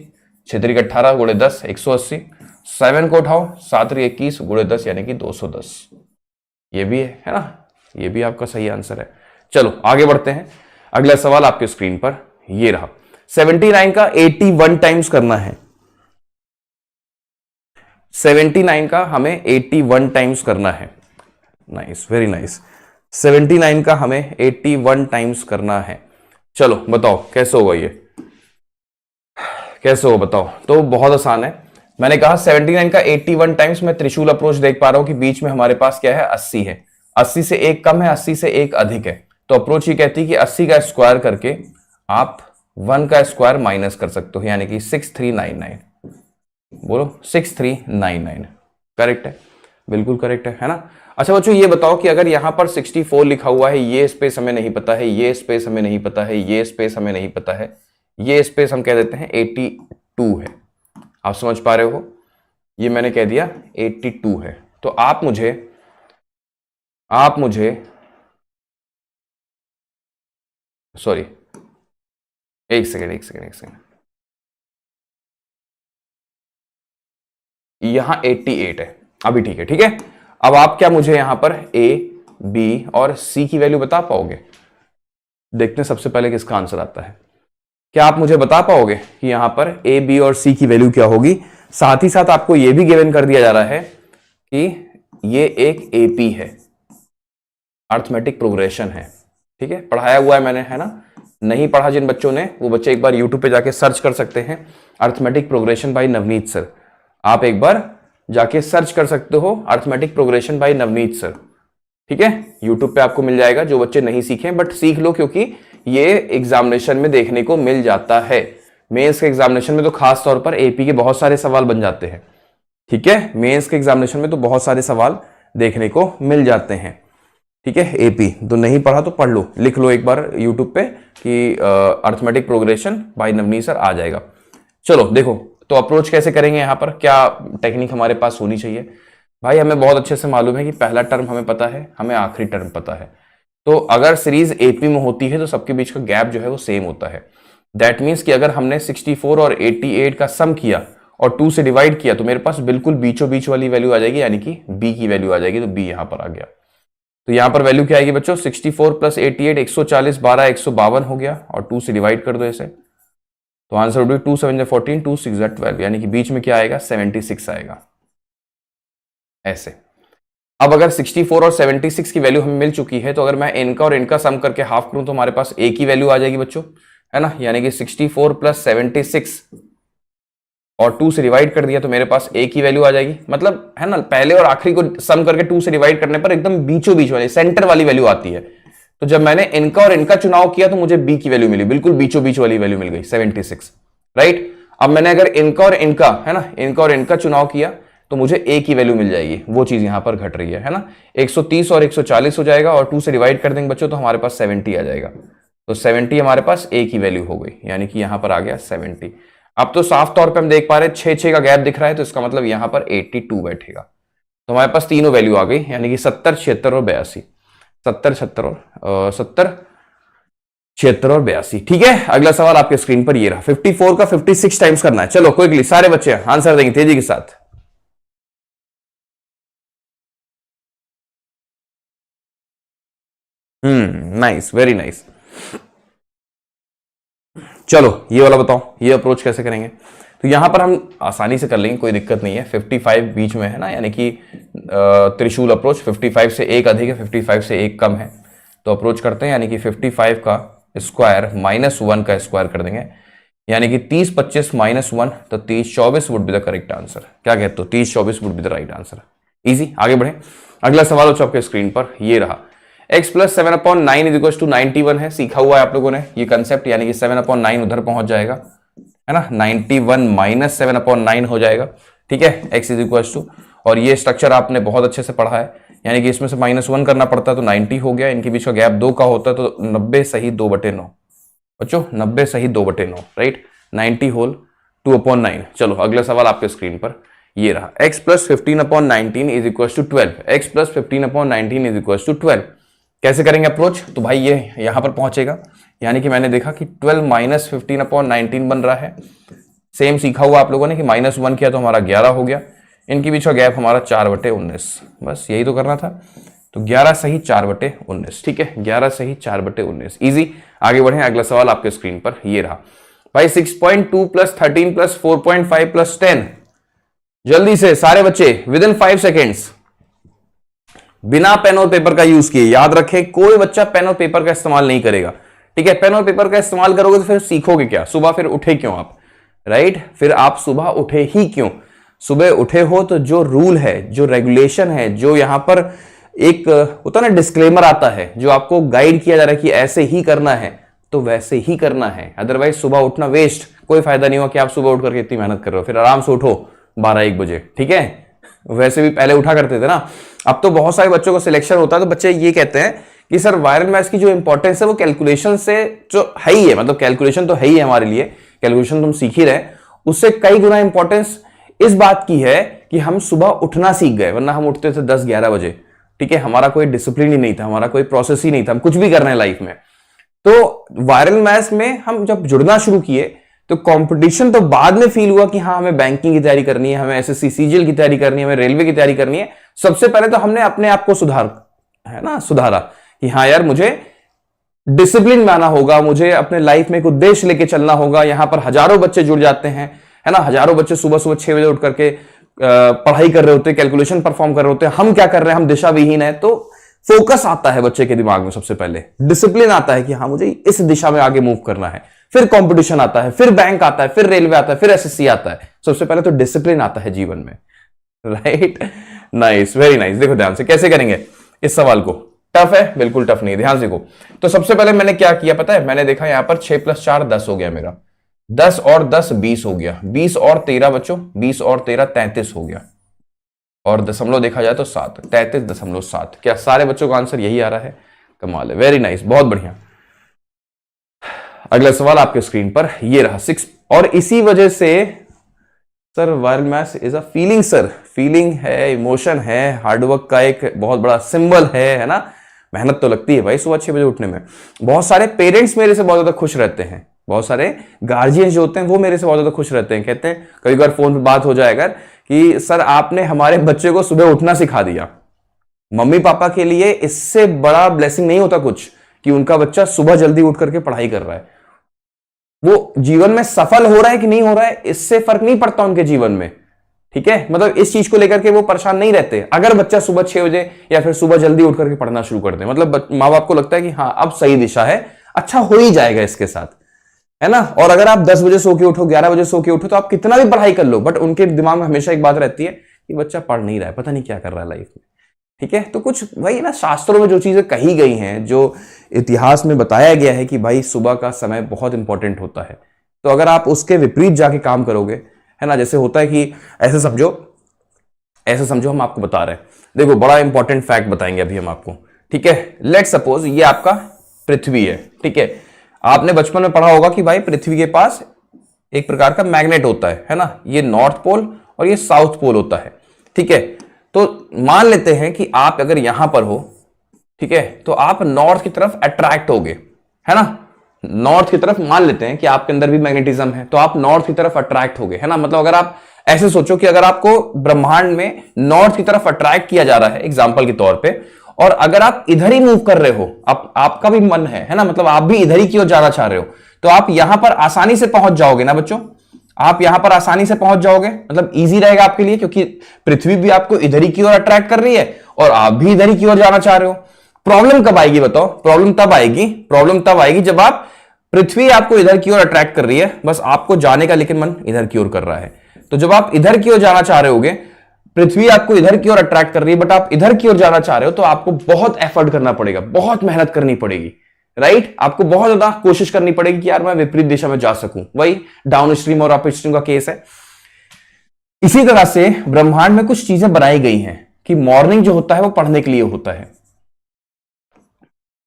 6 3 18 गुणे 10 180। 7 को उठाओ, 7 3 21 गुणे 10 यानी कि 210। ये भी है ना? ये भी आपका सही आंसर है। चलो आगे बढ़ते हैं। अगला सवाल आपके स्क्रीन पर ये रहा। 79 का 81 टाइम्स करना है। 79 का हमें 81 टाइम्स करना है। Nice, very nice. 79 का हमें 81 टाइम्स करना है। चलो बताओ कैसे होगा ये, कैसे हो बताओ? तो बहुत आसान है। मैंने कहा 79 का 81 टाइम्स, मैं त्रिशूल अप्रोच देख पा रहा हूं कि बीच में हमारे पास क्या है, 80 है। 80 से 1 कम है, 80 से 1 अधिक है। तो अप्रोच ये कहती है कि 80 का स्क्वायर करके आप 1 का स्क्वायर माइनस कर सकते हो, यानी कि 6399। बोलो 6399। करेक्ट है, बिल्कुल करेक्ट है ना? अच्छा बच्चों ये बताओ कि अगर यहां पर 64 लिखा हुआ है, ये स्पेस हमें नहीं पता है, ये स्पेस हमें नहीं पता है, ये स्पेस हमें नहीं पता है, ये स्पेस हम कह देते हैं 82 है। आप समझ पा रहे हो? ये मैंने कह दिया 82 है। तो आप मुझे सॉरी, एक सेकेंड एक सेकेंड एक सेकेंड, यहां 88 है अभी, ठीक है ठीक है। अब आप क्या मुझे यहां पर ए बी और सी की वैल्यू बता पाओगे? देखते हैं सबसे पहले किसका आंसर आता है। क्या आप मुझे बता पाओगे कि यहां पर ए बी और सी की वैल्यू क्या होगी? साथ ही साथ आपको यह भी गिवन कर दिया जा रहा है कि ये एक एपी है, अर्थमेटिक प्रोग्रेशन है, ठीक है, पढ़ाया हुआ है मैंने, है ना। नहीं पढ़ा जिन बच्चों ने, वो बच्चे एक बार यूट्यूब पे जाके सर्च कर सकते हैं, arithmetic progression by Navneet sir. आप एक बार जाके सर्च कर सकते हो, arithmetic progression by Navneet sir, ठीक है, यूट्यूब पे आपको मिल जाएगा। जो बच्चे नहीं सीखे बट सीख लो, क्योंकि ये एग्जामिनेशन में देखने को मिल जाता है। मेंस के एग्जामिनेशन में तो खास तौर पर एपी के बहुत सारे सवाल बन जाते हैं, ठीक है, मेंस के एग्जामिनेशन में तो बहुत सारे सवाल देखने को मिल जाते हैं, ठीक है। एपी तो नहीं पढ़ा तो पढ़ लो, लिख लो एक बार यूट्यूब पे कि arithmetic progression by Navneet sir, आ जाएगा। चलो देखो, तो अप्रोच कैसे करेंगे, यहां पर क्या टेक्निक हमारे पास होनी चाहिए? भाई हमें बहुत अच्छे से मालूम है कि पहला टर्म हमें पता है, हमें आखिरी टर्म पता है। तो अगर सीरीज एपी में होती है तो सबके बीच का गैप जो है वो सेम होता है। दैट मीन्स कि अगर हमने 64 और 88 का सम किया और 2 से डिवाइड किया तो मेरे पास बिल्कुल बीचों बीच वाली वैल्यू आ जाएगी, यानी कि बी की वैल्यू आ जाएगी। तो बी यहां पर आ गया। तो यहां पर वैल्यू क्या आएगी बच्चों? 64 प्लस 88 140, 12 152 हो गया, और 2 से डिवाइड कर दो इसे, तो आंसर होगी 2 7 14, 2 6 12, यानी कि बीच में क्या आएगा? 76 आएगा, ऐसे। अब अगर 64 और 76 की वैल्यू हमें मिल चुकी है, तो अगर मैं इनका और इनका सम करके हाफ करूं तो हमारे पास ए की वैल्यू आ जाएगी बच्चों, है ना। यानी कि 64 प्लस 76 और 2 से डिवाइड कर दिया तो मेरे पास ए की वैल्यू आ जाएगी। मतलब है ना, पहले और आखिरी को सम करके 2 से डिवाइड करने पर एकदम बीचों बीच वाली, सेंटर वाली वैल्यू आती है। तो जब मैंने इनका और इनका चुनाव किया तो मुझे बी की वैल्यू मिली, बिल्कुल बीचों बीच वाली वैल्यू मिल गई, 76, राइट। अब मैंने अगर इनका और इनका, है ना, इनका और इनका चुनाव किया तो मुझे ए की वैल्यू मिल जाएगी। वो चीज यहां पर घट रही है ना। 130 और 140 हो जाएगा, और 2 से डिवाइड कर देंगे बच्चों तो हमारे पास 70 आ जाएगा। तो 70 हमारे पास ए की वैल्यू हो गई, यानी कि यहां पर आ गया 70। अब तो साफ तौर पे हम देख पा रहे हैं 6 का गैप दिख रहा है, तो इसका मतलब यहां पर 82 बैठेगा। तो हमारे पास तीनों वैल्यू आ गई, यानी कि 70 76 और 82, 70 76 और 70 76 और 82, ठीक है। अगला सवाल आपके स्क्रीन पर ये रहा, 54 का 56 टाइम्स करना है। चलो क्विकली सारे बच्चे आंसर देंगे तेजी के साथ। Nice, very nice. चलो ये वाला बताओ, ये अप्रोच कैसे करेंगे? तो यहां पर हम आसानी से कर लेंगे, कोई दिक्कत नहीं है। 55 बीच में है ना, यानी कि त्रिशूल अप्रोच, 55 से एक अधिक है, 55 से एक कम है। तो अप्रोच करते हैं, यानी कि 55 का स्क्वायर -1 का स्क्वायर कर देंगे, यानी कि 30 25 -1, तो 30 24 would be the correct answer. क्या कहते हो? 30 24 would be the right answer. Easy, आगे बढ़े। अगला सवाल हो आपके स्क्रीन पर ये रहा, x प्लस 7/9 इज इक्वल टू 91 है। सीखा हुआ है आप लोगों ने ये कंसेप्ट, यानी कि 7/9 उधर पहुंच जाएगा, है ना, 91 माइनस 7/9 हो जाएगा, ठीक है, x इज इक्वल टू। और ये स्ट्रक्चर आपने बहुत अच्छे से पढ़ा है, यानी कि इसमें से -1 करना पड़ता है तो 90 हो गया, इनके बीच का गैप 2 का होता है, तो 90 सही 2/9 बच्चों, 90 सही 2/9, राइट, 90 होल 2/9। चलो अगला सवाल आपके स्क्रीन पर ये रहा, x प्लस 15/19 इज इक्वल टू 12, x प्लस 15/19 इज इक्वल टू 12। कैसे करेंगे अप्रोच? तो भाई ये यहां पर पहुंचेगा, यानी कि मैंने देखा कि 12 माइनस 15/19 बन रहा है। सेम सीखा हुआ आप लोगों ने कि -1 किया तो हमारा 11 हो गया, इनके बीच का गैप हमारा 4/19, बस यही तो करना था। तो 11 सही 4/19, ठीक है, 11 सही 4/19, इजी। आगे बढ़े, अगला सवाल आपके स्क्रीन पर ये रहा, भाई 6.2 प्लस 13 प्लस 4.5 प्लस 10। जल्दी से सारे बच्चे विद इन 5 सेकेंड्स, बिना पेन और पेपर का यूज किए। याद रखें, कोई बच्चा पेन और पेपर का इस्तेमाल नहीं करेगा, ठीक है। पेन और पेपर का इस्तेमाल करोगे तो फिर सीखोगे क्या? सुबह फिर उठे क्यों आप, राइट? फिर आप सुबह उठे ही क्यों? सुबह उठे हो तो जो रूल है, जो रेगुलेशन है, जो यहां पर एक होता ना डिस्क्लेमर आता है, जो आपको गाइड किया जा रहा है कि ऐसे ही करना है, तो वैसे ही करना है। अदरवाइज सुबह उठना वेस्ट, कोई फायदा नहीं हुआ कि आप सुबह उठ करके इतनी मेहनत कर रहे हो। फिर आराम से उठो 12-1 बजे, ठीक है। वैसे भी पहले उठा करते थे ना। अब तो बहुत सारे बच्चों को सिलेक्शन होता है तो बच्चे ये कहते हैं कि सर वायरल मैथ्स की जो इंपॉर्टेंस है वो कैलकुलेशन से जो है ही है, मतलब कैलकुलेशन तो है ही है हमारे लिए, कैलकुलेशन तुम सीख ही रहे, उससे कई गुना इंपॉर्टेंस इस बात की है कि हम सुबह उठना सीख गए। वरना हम उठते थे 10-11 बजे, ठीक है, हमारा कोई डिसिप्लिन ही नहीं था, हमारा कोई प्रोसेस ही नहीं था, हम कुछ भी कर रहे हैं लाइफ में। तो वायरल मैथ्स में हम जब जुड़ना शुरू किए तो कंपटीशन तो बाद में फील हुआ कि हाँ हमें बैंकिंग की तैयारी करनी है, हमें एसएससी सीजीएल की तैयारी करनी है, हमें रेलवे की तैयारी करनी है। सबसे पहले तो हमने अपने आप को सुधारा कि हाँ यार मुझे डिसिप्लिन में आना होगा, मुझे अपने लाइफ में एक उद्देश्य लेके चलना होगा। यहां पर हजारों बच्चे जुड़ जाते हैं, है ना, हजारों बच्चे सुबह सुबह 6 बजे उठ करके पढ़ाई कर रहे होते हैं, कैलकुलेशन परफॉर्म कर रहे होते हैं। हम क्या कर रहे हैं, हम दिशा विहीन है। तो फोकस आता है बच्चे के दिमाग में, सबसे पहले डिसिप्लिन आता है कि हाँ मुझे इस दिशा में आगे मूव करना है। फिर कंपटीशन आता है, फिर बैंक आता है, फिर रेलवे आता है, फिर एसएससी आता है। सबसे पहले तो डिसिप्लिन आता है जीवन में, राइट। Nice, very nice. देखो ध्यान से कैसे करेंगे इस सवाल को। टफ है? बिल्कुल टफ नहीं, ध्यान से देखो। तो सबसे पहले मैंने क्या किया पता है, मैंने देखा यहां पर 6 + 4 10 हो गया मेरा, 10 और 10 20 हो गया, 20 और 13 बच्चों, 20 और 13 33 हो गया, और दशमलव देखा जाए तो 7, 33.7। क्या सारे बच्चों का आंसर यही आ रहा है? कमाल है, वेरी नाइस, बहुत बढ़िया। अगला सवाल आपके स्क्रीन पर ये रहा 6। और इसी वजह से sir viral maths is a feeling, sir feeling है, इमोशन है, हार्डवर्क का एक बहुत बड़ा सिंबल है ना। मेहनत तो लगती है भाई सुबह 6 बजे उठने में। बहुत सारे पेरेंट्स मेरे से बहुत ज्यादा खुश रहते हैं, बहुत सारे गार्जियन जो होते हैं वो मेरे से बहुत ज्यादा खुश रहते हैं। कहते हैं कभी कभार फोन पर बात हो जाएगा कि सर आपने हमारे बच्चे को सुबह उठना सिखा दिया। मम्मी पापा के लिए इससे बड़ा ब्लेसिंग नहीं होता कुछ कि उनका बच्चा सुबह जल्दी उठ करके पढ़ाई कर रहा है। वो जीवन में सफल हो रहा है कि नहीं हो रहा है इससे फर्क नहीं पड़ता उनके जीवन में, ठीक है। मतलब इस चीज को लेकर के वो परेशान नहीं रहते अगर बच्चा सुबह 6 बजे या फिर सुबह जल्दी उठ करके पढ़ना शुरू कर दे। मतलब माँ बाप को लगता है कि हाँ अब सही दिशा है, अच्छा हो ही जाएगा इसके साथ, है ना। और अगर आप 10 बजे सो के उठो, 11 बजे सो के उठो, तो आप कितना भी पढ़ाई कर लो, बट उनके दिमाग में हमेशा एक बात रहती है कि बच्चा पढ़ नहीं रहा है, पता नहीं क्या कर रहा है लाइफ में, ठीक है। तो कुछ भाई ना शास्त्रों में जो चीजें कही गई हैं, जो इतिहास में बताया गया है कि भाई सुबह का समय बहुत इंपॉर्टेंट होता है, तो अगर आप उसके विपरीत जाके काम करोगे, है ना, जैसे होता है कि ऐसे समझो हम आपको बता रहे हैं। देखो बड़ा इंपॉर्टेंट फैक्ट बताएंगे अभी हम आपको, ठीक है। लेट सपोज ये आपका पृथ्वी है, ठीक है। आपने बचपन में पढ़ा होगा कि भाई पृथ्वी के पास एक प्रकार का मैग्नेट होता है ना, ये नॉर्थ पोल और ये साउथ पोल होता है, ठीक है। तो मान लेते हैं कि आप अगर यहां पर हो, ठीक है, तो आप नॉर्थ की तरफ अट्रैक्ट होगे, है ना। नॉर्थ की तरफ मान लेते हैं कि आपके अंदर भी मैग्नेटिज्म है, तो आप नॉर्थ की तरफ अट्रैक्ट होगे, है ना। मतलब अगर आप ऐसे सोचो कि अगर आपको ब्रह्मांड में नॉर्थ की तरफ अट्रैक्ट किया जा रहा है एग्जांपल के तौर पे, और अगर आप इधर ही मूव कर रहे हो, आपका भी मन है ना, मतलब आप भी इधर ही की ओर जाना चाह रहे हो, तो आप यहां पर आसानी से पहुंच जाओगे ना बच्चों। आप यहां पर आसानी से पहुंच जाओगे, मतलब इजी रहेगा आपके लिए, क्योंकि पृथ्वी भी आपको इधर ही की ओर अट्रैक्ट कर रही है और आप भी इधर ही की ओर जाना चाह रहे हो। प्रॉब्लम कब आएगी बताओ? प्रॉब्लम तब आएगी जब आप पृथ्वी आपको इधर की ओर अट्रैक्ट कर रही है, बस आपको जाने का लेकिन मन इधर की ओर कर रहा है। तो जब आप इधर की ओर जाना चाह रहे होगे, पृथ्वी आपको इधर की ओर अट्रैक्ट कर रही है, बट आप इधर की ओर जाना चाह रहे हो, तो आपको बहुत एफर्ट करना पड़ेगा, बहुत मेहनत करनी पड़ेगी, राइट। आपको बहुत ज्यादा कोशिश करनी पड़ेगी कि यार मैं विपरीत दिशा में जा सकूं। वही डाउन स्ट्रीम और अप स्ट्रीम का केस है। इसी तरह से ब्रह्मांड में कुछ चीजें बनाई गई हैं कि मॉर्निंग जो होता है वो पढ़ने के लिए होता है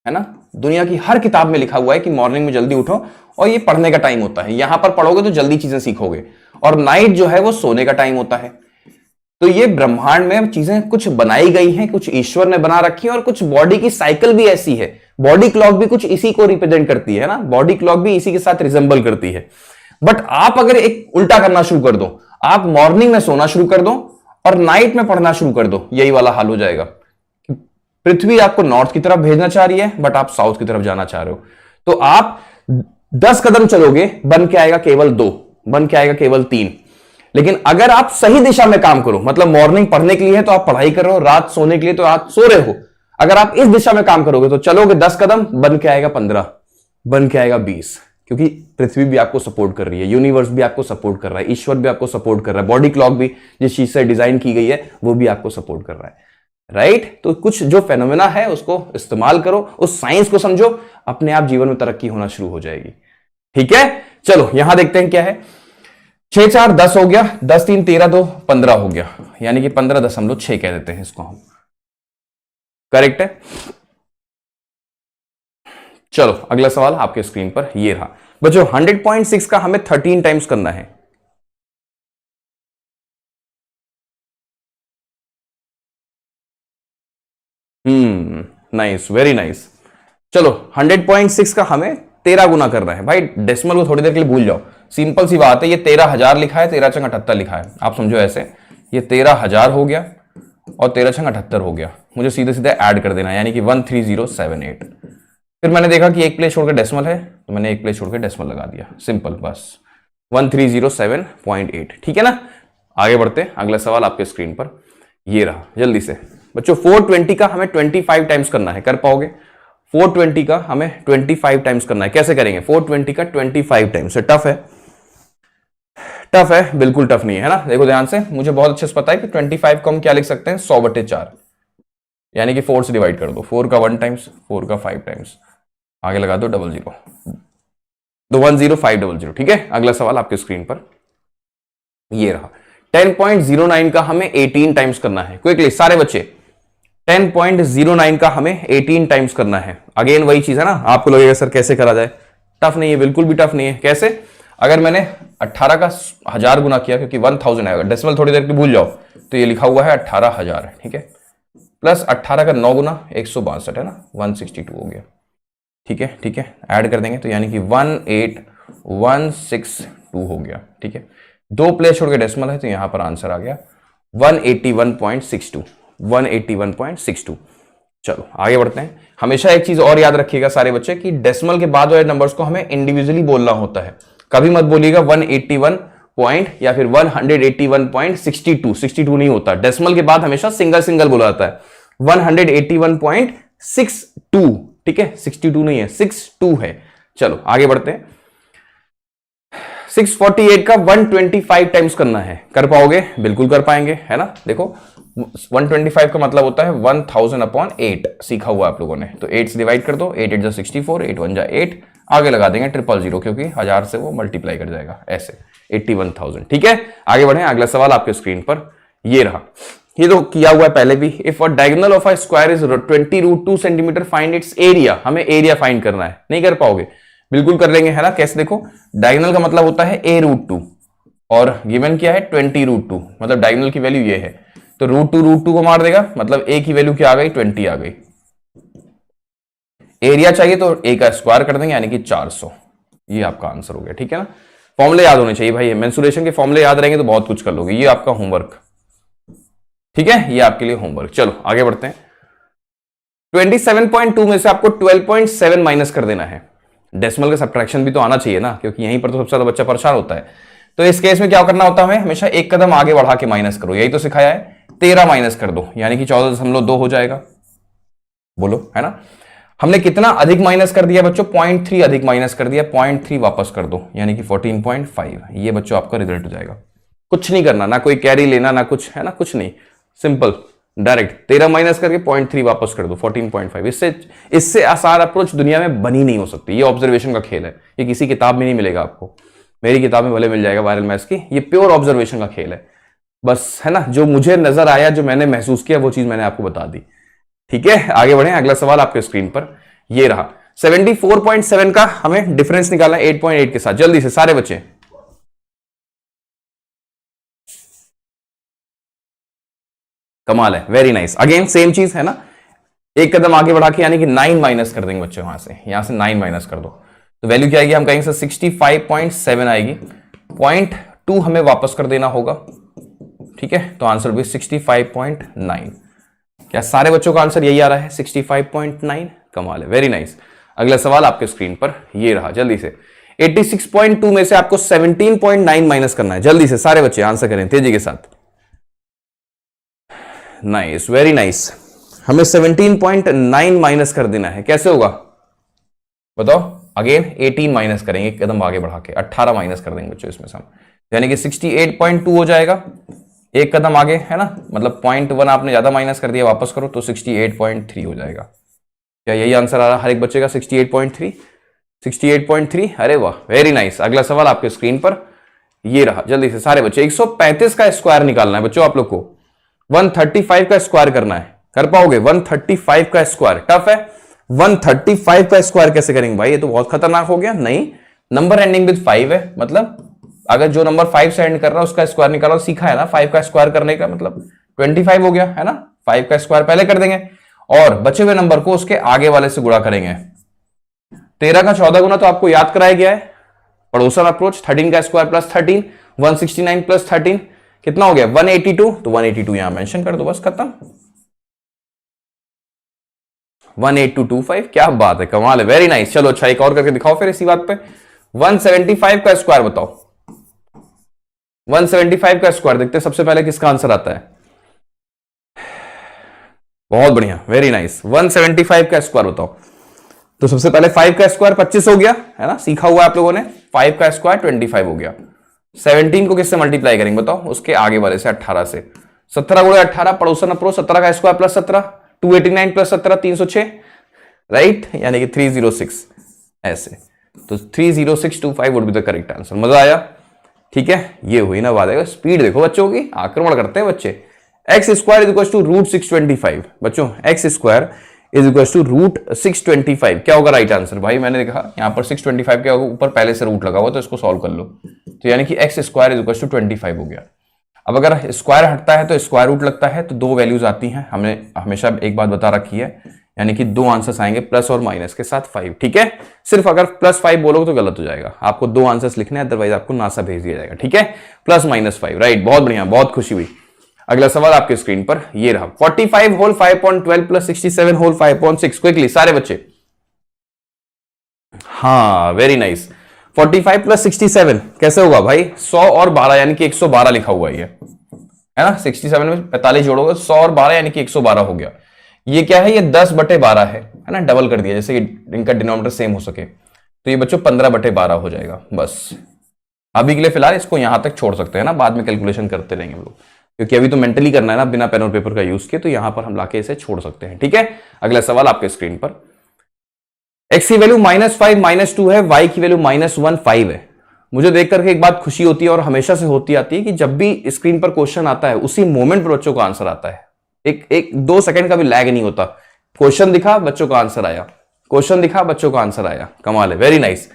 ना। दुनिया की हर किताब में लिखा हुआ है कि मॉर्निंग में जल्दी उठो और ये पढ़ने का टाइम होता है, यहां पर पढ़ोगे तो जल्दी चीजें सीखोगे, और नाइट जो है वो सोने का टाइम होता है। तो ये ब्रह्मांड में चीजें कुछ बनाई गई हैं, कुछ ईश्वर ने बना रखी है, और कुछ बॉडी की साइकिल भी ऐसी है। बॉडी क्लॉक भी कुछ इसी को रिप्रेजेंट करती है ना, बॉडी क्लॉक भी इसी के साथ रिजेंबल करती है। बट आप अगर एक उल्टा करना शुरू कर दो, आप मॉर्निंग में सोना शुरू कर दो और नाइट में पढ़ना शुरू कर दो, यही वाला हाल हो जाएगा। पृथ्वी आपको नॉर्थ की तरफ भेजना चाह रही है, बट आप साउथ की तरफ जाना चाह रहे हो। तो आप 10 कदम चलोगे, बन के आएगा केवल 2, बन के आएगा केवल 3। लेकिन अगर आप सही दिशा में काम करो, मतलब मॉर्निंग पढ़ने के लिए है तो आप पढ़ाई कर रहे हो, रात सोने के लिए तो रात सो रहे हो, अगर आप इस दिशा में काम करोगे तो चलोगे 10 कदम, बन के आएगा 15, बन के आएगा 20। क्योंकि पृथ्वी भी आपको सपोर्ट कर रही है, यूनिवर्स भी आपको सपोर्ट कर रहा है, ईश्वर भी आपको सपोर्ट कर रहा है, बॉडी क्लॉक भी जिस चीज से डिजाइन की गई है वो भी आपको सपोर्ट कर रहा है, राइट। तो कुछ जो फेनोमेना है उसको इस्तेमाल करो, उस साइंस को समझो, अपने आप जीवन में तरक्की होना शुरू हो जाएगी, ठीक है। चलो यहां देखते हैं क्या है। 6 4 10 हो गया, 10 3 13 2 15 हो गया, यानी कि 15.6 कह देते हैं इसको हम, करेक्ट है। चलो अगला सवाल आपके स्क्रीन पर ये रहा बच्चों, 100.6 का हमें 13 टाइम्स करना है। Nice, very nice. चलो 100.6 का हमें 13 गुना करना है। भाई डेसिमल को थोड़ी देर के लिए भूल जाओ, सिंपल सी बात है। ये 13,000 लिखा है, 13 चंग 78 लिखा है, आप समझो ऐसे। ये 13,000 हो गया और 13 छंग 78 हो गया। मुझे सीधे सीधे ऐड कर देना है, यानी कि 13078। फिर मैंने देखा कि एक प्लेस छोड़कर डेसिमल है, तो मैंने एक प्लेस छोड़कर डेसिमल लगा दिया, सिंपल, बस 1307.8। ठीक है ना। आगे बढ़ते हैं, अगला सवाल आपके स्क्रीन पर ये रहा। जल्दी से बच्चों, 420 का हमें 25 टाइम्स करना है, कर पाओगे? 420 का हमें 25 टाइम्स करना है, कैसे करेंगे? 420 का 25 टाइम्स है। टफ है? टफ है? बिल्कुल टफ नहीं है ना। देखो ध्यान से, मुझे बहुत अच्छे से पता है कि 25 को हम क्या लिख सकते हैं, 100/4, यानी कि 4 से डिवाइड कर दो। 4 का 1 टाइम्स, 4 का 5 टाइम्स, आगे लगा दो 00, तो 10500। ठीक है। अगला सवाल आपके स्क्रीन पर ये रहा। 10.09 का हमें 18 टाइम्स करना है। क्विकली सारे बच्चे, 10.09 का हमें 18 टाइम्स करना है। अगेन वही चीज है ना, आपको लगेगा सर कैसे करा जाए? टफ नहीं है, बिल्कुल भी टफ नहीं है। कैसे? अगर मैंने 18 का 1000 गुना किया, क्योंकि 1000 आएगा, डेसिमल थोड़ी देर की भूल जाओ, तो ये लिखा हुआ है 18,000। ठीक है, प्लस 18 का 9 गुना 162 है ना, 162 हो गया। ठीक है, ठीक है, ऐड कर देंगे तो यानी कि 18162 हो गया। ठीक है, 2 प्लेस छोड़ के डेसिमल है, तो यहां पर आंसर आ गया 181.62, 181.62। चलो आगे बढ़ते हैं। हमेशा एक चीज और याद रखिएगा सारे बच्चे, कि डेसिमल के बाद वाले नंबर्स को हमें इंडिविजुअली बोलना होता है। कभी मत बोलिएगा 181 पॉइंट या फिर 181.62, 62 नहीं होता। डेसिमल के बाद हमेशा सिंगल सिंगल बोला जाता है, 181.62। ठीक है, 62 नहीं है, 62 है। चलो आगे बढ़ते हैं। 648 का 125 टाइम्स करना है, कर पाओगे? बिल्कुल कर पाएंगे, है ना। देखो 125 का मतलब होता है 1000/8, सीखा हुआ आप लोगों ने। तो 8 से डिवाइड कर दो, 8 8 64, 8 1 8, आगे लगा देंगे 000, क्योंकि 1000 से वो मल्टीप्लाई कर जाएगा, ऐसे 81,000। ठीक है, आगे बढ़े। अगला सवाल आपके स्क्रीन पर ये रहा। ये तो किया हुआ है पहले भी। If a diagonal of a square is 20√2 centimetre, find its area. हमें एरिया फाइंड करना है। नहीं कर पाओगे? बिल्कुल कर लेंगे, है ना। कैसे? देखो, डायगोनल का मतलब होता है a√2 और गिवन क्या है 20√2, मतलब डायगोनल की वैल्यू ये है, तो √2 को मार देगा, मतलब a की वैल्यू क्या आ गई, 20 आ गई। एरिया चाहिए तो a का स्क्वायर कर देंगे, यानी कि 400। ये आपका आंसर हो गया। ठीक है ना। फॉर्मूले याद होने चाहिए भाई, मेंसुरेशन के फॉर्मूले याद रहेंगे तो बहुत कुछ कर लोगे। ये आपका होमवर्क, ठीक है, ये आपके लिए होमवर्क। चलो आगे बढ़ते हैं। 27.2 में से आपको 12.7 माइनस कर देना है। डेसिमल का सब्ट्रैक्शन भी तो आना चाहिए ना, क्योंकि यहीं पर तो सबसे ज्यादा बच्चा परेशान होता है। तो इस केस में क्या करना होता है, हमें हमेशा एक कदम आगे बढ़ा के माइनस करो। यही तो सिखाया है। 13 माइनस कर दो, यानी कि 14.2 हो जाएगा। बोलो, है ना। हमने कितना अधिक माइनस कर दिया बच्चों? 0.3 अधिक माइनस कर दिया, 0.3 वापस कर दो, यानी कि 14.5। ये बच्चों आपका रिजल्ट हो जाएगा। कुछ नहीं करना, ना कोई कैरी लेना, ना कुछ, है ना, कुछ नहीं, सिंपल डायरेक्ट 13 माइनस करके 0.3 वापस कर दो, 14.5। इससे आसान अप्रोच दुनिया में बनी नहीं हो सकती। ये ऑब्जर्वेशन का खेल है, ये किसी किताब में नहीं मिलेगा आपको। मेरी किताब में भले मिल जाएगा वायरल मैथ्स की, ये प्योर ऑब्जर्वेशन का खेल है बस, है ना। जो मुझे नजर आया, जो मैंने महसूस किया, वो चीज मैंने आपको बता दी। ठीक है, आगे बढ़े। अगला सवाल आपके स्क्रीन पर ये रहा। 74.7 का हमें डिफरेंस निकालना है 8.8 के साथ। जल्दी से सारे बच्चे, कमाल है, वेरी नाइस। अगेन सेम चीज है ना, एक कदम आगे बढ़ा के, यानी कि 9 माइनस कर देंगे बच्चों। यहां से 9 माइनस कर दो, तो वैल्यू क्या आएगी? हम कहेंगे सर 65.7 आएगी। 0.2 हमें वापस कर देना होगा। ठीक है, तो आंसर भी 65.9। क्या सारे बच्चों का आंसर यही आ रहा है, 65.9? कमाल है, वेरी नाइस। अगला सवाल आपके स्क्रीन पर ये रहा। जल्दी से 86.2 में से आपको 17.9 माइनस करना है। जल्दी से सारे बच्चे आंसर करें तेजी के साथ। Nice, very nice. हमें 17.9 माइनस कर देना है। कैसे होगा बताओ? अगेन 18 माइनस करेंगे, एक कदम आगे बढ़ा के 18 माइनस कर देंगे बच्चों इसमें से हम, यानी कि 68.2 हो जाएगा। एक कदम आगे, है ना, मतलब 0.1 आपने ज्यादा माइनस कर दिया, वापस करो तो 68.3 हो जाएगा। क्या यही आंसर आ रहा है हर एक बच्चे का? 68.3, 68.3। अरे वाह, वेरी नाइस। अगला सवाल आपके स्क्रीन पर ये रहा। जल्दी से सारे बच्चे, 135 का स्क्वायर निकालना है बच्चों आप लोग को। 135 का स्क्वायर करना है, कर पाओगे? 135 का स्क्वायर टफ है। 135 का स्क्वायर कैसे करेंगे भाई? ये तो बहुत खतरनाक हो गया। नहीं, नंबर एंडिंग विद 5 है, मतलब अगर जो नंबर 5 से एंड कर रहा है उसका स्क्वायर निकालो। सीखा है ना 5 का स्क्वायर करने का, मतलब 25 हो गया, है ना। 5 का स्क्वायर पहले कर देंगे और बचे हुए नंबर को उसके आगे वाले से गुणा करेंगे। 13 का 14 गुना तो आपको याद कराया गया है, पड़ोसन अप्रोच। 13 का स्क्वायर प्लस 13, 169 प्लस 13 कितना हो गया 182, तो 182 यहां मेंशन कर दो, बस खत्म। 18225, क्या बात है, कमाल है, वेरी नाइस। चलो अच्छा एक और करके दिखाओ फिर इसी बात पे। 175 का स्क्वायर बताओ, 175 का स्क्वायर देखते हैं सबसे पहले किसका आंसर आता है। बहुत बढ़िया, वेरी नाइस। 175 का स्क्वायर बताओ। तो सबसे पहले 5 का स्क्वायर 25 हो गया है ना, सीखा हुआ आप लोगों ने। 5 का स्क्वायर 25 हो गया। 17 को किससे मल्टीप्लाई करेंगे बताओ, उसके आगे वाले से 18 से। 17 गुणे 18 पड़ोसन अप्रोच, 17 का स्क्वायर प्लस 17, 289 प्लस 17 306, राइट, यानी कि 306 ऐसे। तो 30625 would be the correct answer. मजा आया, ठीक है, ये हुई ना बात है। स्पीड देखो बच्चों की, आक्रमण करते हैं बच्चे। X square is equal to root 625 बच्चों, x square is equal to root 625 क्या होगा राइट आंसर। भाई मैंने देखा यहां पर 625 के ऊपर पहले से रूट लगा हुआ, तो इसको सॉल्व कर लो। तो यानी कि x square is equal to 25 हो गया। अब अगर स्क्वायर हटता है तो स्क्वायर रूट लगता है, तो दो वैल्यूज आती हैं, हमने हमेशा एक बात बता रखी है, यानी कि दो आंसर्स आएंगे प्लस और माइनस के साथ 5, ठीक है। सिर्फ अगर प्लस 5 बोलोगे तो गलत हो जाएगा, आपको दो आंसर्स लिखने हैं, अदरवाइज आपको नासा भेज दिया जाएगा, ठीक है। प्लस माइनस 5, राइट, बहुत बढ़िया, बहुत खुशी हुई। अगला सवाल आपके स्क्रीन पर ये रहा, 45 होल 5.12 प्लस 67 होल 5.6। क्विकली सारे बच्चे, हाँ वेरी नाइस। 45 प्लस 67 कैसे होगा भाई, 100 और 12 यानी कि 112 लिखा हुआ है ना। 67 में 45 जोड़ोगे 100 और 12 यानी कि 112 हो गया। ये क्या है, ये 10/12 है ना, डबल कर दिया जैसे कि इनका डिनोमिनेटर सेम हो सके। तो ये बच्चों 15/12 हो जाएगा। बस अभी के लिए फिलहाल इसको यहां तक छोड़ सकते हैं ना, बाद में कैलकुलेशन करते रहेंगे हम लोग, क्योंकि अभी तो मेंटली करना है ना बिना पेन और पेपर का यूज किए, तो यहां पर हम लाके इसे छोड़ सकते हैं, ठीक है। अगला सवाल आपके स्क्रीन पर, एक्स की वैल्यू -5 -2 है, वाई की वैल्यू -1 5 है। मुझे देख करके एक बात खुशी होती है और हमेशा से होती आती है कि जब भी स्क्रीन पर क्वेश्चन आता है उसी मोमेंट पर बच्चों का आंसर आता है। एक 2 सेकंड का भी लैग नहीं होता। क्वेश्चन दिखा बच्चों का आंसर आया, क्वेश्चन दिखा बच्चों का आंसर आया, कमाल है, वेरी नाइस।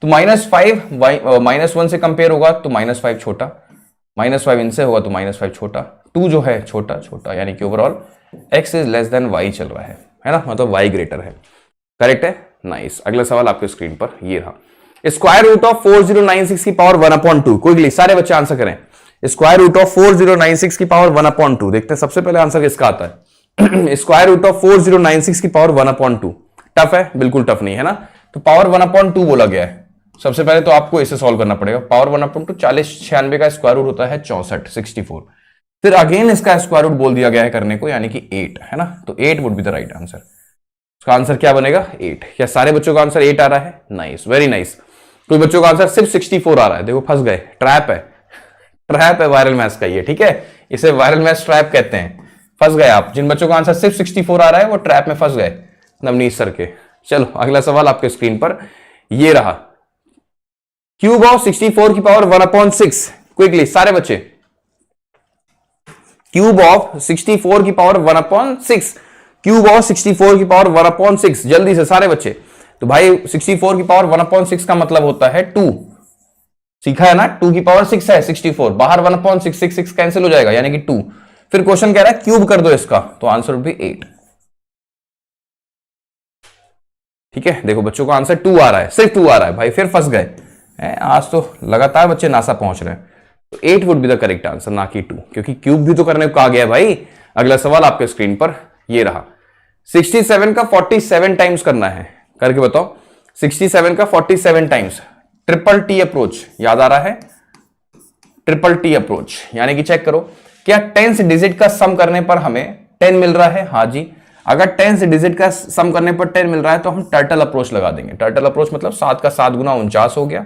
तो -5 -1 से कंपेयर होगा तो -5 छोटा, -5 इनसे होगा तो -5 छोटा, 2 जो है छोटा छोटा, यानी कि overall x is less than y चल रहा है ना, मतलब y ग्रेटर है, करेक्ट है, नाइस। अगला सवाल आपके स्क्रीन पर ये रहा, स्क्वायर रूट ऑफ 4096 की पावर 1/2। क्विकली सारे बच्चे आंसर करें। स्क्वायर रूट ऑफ 4096 की पावर 1/2, देखते हैं सबसे पहले आंसर किसका आता है। स्क्वायर रूट ऑफ 4096 की पावर 1/2 टफ है, बिल्कुल टफ नहीं है ना। तो पावर 1/2 बोला गया है, सबसे पहले तो आपको इसे सॉल्व करना पड़ेगा। पावर 1/2 40 96 का स्क्वायर रूट होता है 64 64। फिर अगेन इसका स्क्वायर रूट बोल दिया गया है करने को, यानी कि 8 है ना। तो 8 would be the right answer. उसका आंसर क्या बनेगा 8। क्या सारे बच्चों का आंसर 8 आ रहा है, नाइस, वेरी नाइस। कोई बच्चों का आंसर सिर्फ 64 आ रहा है, देखो फंस गए, ट्रैप है, ट्रैप है वायरल मैथ्स का ये, ठीक है। इसे वायरल मैथ्स ट्रैप कहते हैं, फंस गए आप। जिन बच्चों का आंसर सिर्फ 64 आ रहा है वो ट्रैप में फंस गए, नवनीत सर के। चलो अगला सवाल आपके स्क्रीन पर ये रहा, क्यूब ऑफ 64 की पावर 1/6। क्विकली सारे बच्चे, क्यूब ऑफ 64 की पावर 1/6, क्यूब ऑफ 64 की पावर 1/6, जल्दी से सारे बच्चे। तो भाई 64 की पावर 1/6 का मतलब होता है 2, सीखा है ना, 2 की पावर 6 है 64, बाहर 1/6 6 कैंसिल हो जाएगा यानी कि 2। फिर क्वेश्चन कह रहा है क्यूब कर दो इसका, तो आंसर भी 8, ठीक है। देखो बच्चों का आंसर 2 आ रहा है, सिर्फ 2 आ रहा है भाई, फिर फंस गए। आज तो लगातार बच्चे नासा पहुंच रहे हैं। तो 8 would be the correct answer, ना कि 2, क्योंकि क्यूब भी तो करने को कहा गया है भाई। अगला सवाल आपके स्क्रीन पर ये रहा, 67 का 47 टाइम्स करना है, करके बताओ। 67 का 47 टाइम्स, ट्रिपल टी अप्रोच याद आ रहा है, ट्रिपल टी अप्रोच, यानी कि चेक करो क्या 10 डिजिट का सम करने पर हमें 10 मिल रहा है। हाँ जी, अगर 10 डिजिट का सम करने पर 10 मिल रहा है तो हम टर्टल अप्रोच लगा देंगे। टर्टल अप्रोच मतलब 7 का 7 गुना 49 हो गया,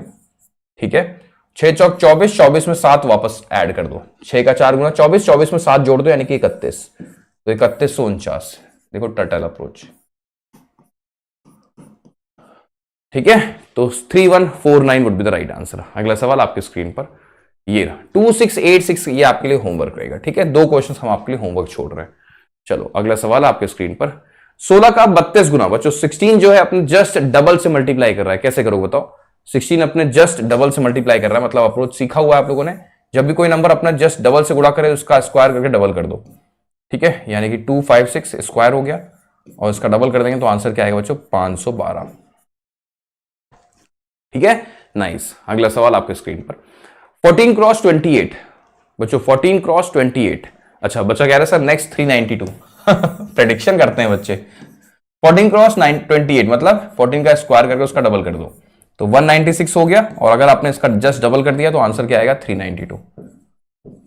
ठीक है। 6 चौक 24, 24 में 7 वापस ऐड कर दो, 6 का 4 गुना 24, 24 में 7 जोड़ दो यानी कि 31, तो 3149। देखो टर्टल अप्रोच, ठीक है। तो 3149 would be the right answer. अगला सवाल आपके स्क्रीन पर ये रहा, 2686, ये आपके लिए होमवर्क रहेगा, ठीक है। 2 क्वेश्चन हम आपके लिए होमवर्क छोड़ रहे हैं। चलो अगला सवाल आपके स्क्रीन पर, 16 का 32 गुना बच्चों, 16 जो है अपने जस्ट डबल से मल्टीप्लाई कर रहा है, कैसे करोगे बताओ। 16 अपने जस्ट डबल से मल्टीप्लाई कर रहा है, मतलब अप्रोच सीखा हुआ है आप लोगों ने, जब भी कोई नंबर अपना जस्ट डबल से गुणा करे उसका स्क्वायर करके डबल कर दो, ठीक है। यानी कि 256 स्क्वायर हो गया और इसका डबल कर देंगे तो आंसर क्या आएगा बच्चों 512। ठीक है, नाइस। अगला सवाल आपके स्क्रीन पर, 14 क्रॉस 28 बच्चों, 14 क्रॉस 28। अच्छा, बच्चा कह रहा है सर नेक्स्ट 392 प्रेडिक्शन करते हैं बच्चे। 14 क्रॉस 28 मतलब 14 का स्क्वायर करके उसका डबल कर दो तो 196 हो गया, और अगर आपने इसका जस्ट डबल कर दिया तो आंसर क्या आएगा 392।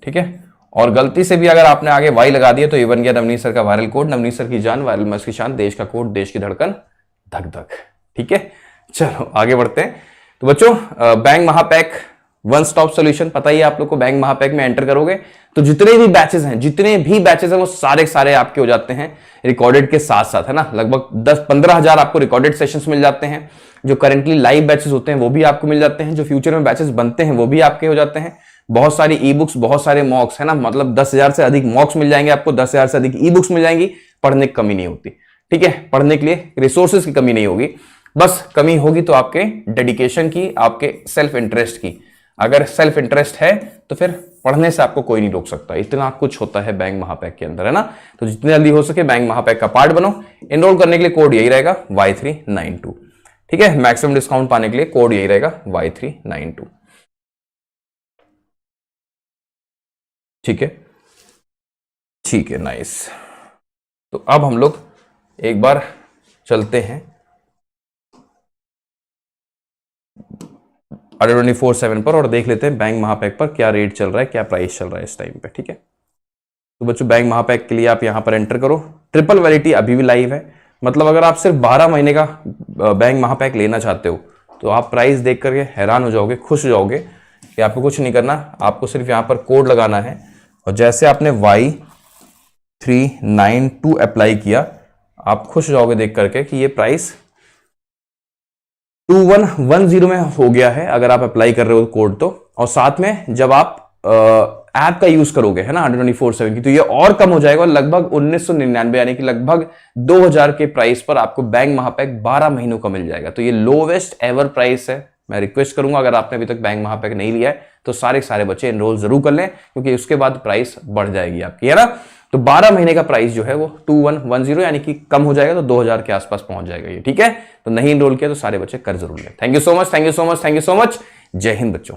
ठीक है, और गलती से भी अगर आपने आगे वाई लगा दिया तो ये बन गया नवनीत सर का वायरल कोड, नवनीत सर की जान, वायरल मैथ्स की शान, देश का कोड, देश की धड़कन, धक धक। ठीक है, चलो आगे बढ़ते हैं। तो बच्चों बैंक महापैक वन स्टॉप सॉल्यूशन, पता ही आप लोग को, बैंक महापैक में एंटर करोगे तो जितने भी बैचेस हैं वो सारे सारे आपके हो जाते हैं रिकॉर्डेड के साथ साथ, है ना। लगभग 10-15 हजार आपको रिकॉर्डेड सेशंस मिल जाते हैं। जो करेंटली लाइव बैचेस होते हैं वो भी आपको मिल जाते हैं, जो फ्यूचर में बैचेस बनते हैं वो भी आपके हो जाते हैं। बहुत सारी ई बुक्स, बहुत सारे मॉक्स, है ना, मतलब 10,000 से अधिक मॉक्स मिल जाएंगे आपको, 10,000 से अधिक ई बुक्स मिल जाएंगी। पढ़ने की कमी नहीं होती, ठीक है, पढ़ने के लिए रिसोर्सेज की कमी नहीं होगी, बस कमी होगी तो आपके डेडिकेशन की, आपके सेल्फ इंटरेस्ट की। अगर सेल्फ इंटरेस्ट है तो फिर पढ़ने से आपको कोई नहीं रोक सकता। इतना कुछ होता है बैंक महापैक के अंदर, है ना। तो जितनी जल्दी हो सके बैंक महापैक का पार्ट बनो। एनरोल करने के लिए कोड यही रहेगा Y392। ठीक है, मैक्सिमम डिस्काउंट पाने के लिए कोड यही रहेगा Y392। ठीक है, ठीक है, नाइस। तो अब हम लोग एक बार चलते हैं Adda 24/7 पर और देख लेते हैं बैंक महापैक पर क्या रेट चल रहा है, क्या प्राइस चल रहा है इस टाइम पे। ठीक है, तो बच्चों बैंक महापैक के लिए आप यहां पर एंटर करो। ट्रिपल वैलिडिटी अभी भी लाइव है, मतलब अगर आप सिर्फ 12 महीने का बैंक महापैक लेना चाहते हो तो आप प्राइस देख करके हैरान हो जाओगे, खुश हो जाओगे कि आपको कुछ नहीं करना, आपको सिर्फ यहां पर कोड लगाना है और जैसे आपने Y392 अप्लाई किया आप खुश हो जाओगे देख करके कि ये प्राइस 2110 में हो गया है अगर आप अप्लाई कर रहे हो कोड तो। और साथ में जब आप ऐप का यूज करोगे, है ना, Adda 24/7 की, तो ये और कम हो जाएगा, लगभग 1999 यानी कि लगभग 2000 के प्राइस पर आपको बैंक महापैक 12 महीनों का मिल जाएगा। तो ये लोवेस्ट एवर प्राइस है। मैं रिक्वेस्ट करूंगा अगर आपने अभी तक बैंक महापैक नहीं लिया है तो सारे बच्चे एनरोल जरूर कर लें, क्योंकि उसके बाद प्राइस बढ़ जाएगी आपकी, है ना। तो 12 महीने का प्राइस जो है वो 2110 यानी कि कम हो जाएगा, तो 2000 के आसपास पहुंच जाएगा ये। ठीक है, तो नहीं एनरोल किया तो सारे बच्चे कर जरूर लें। Thank you so much, thank you so much, thank you so much. जय हिंद बच्चों।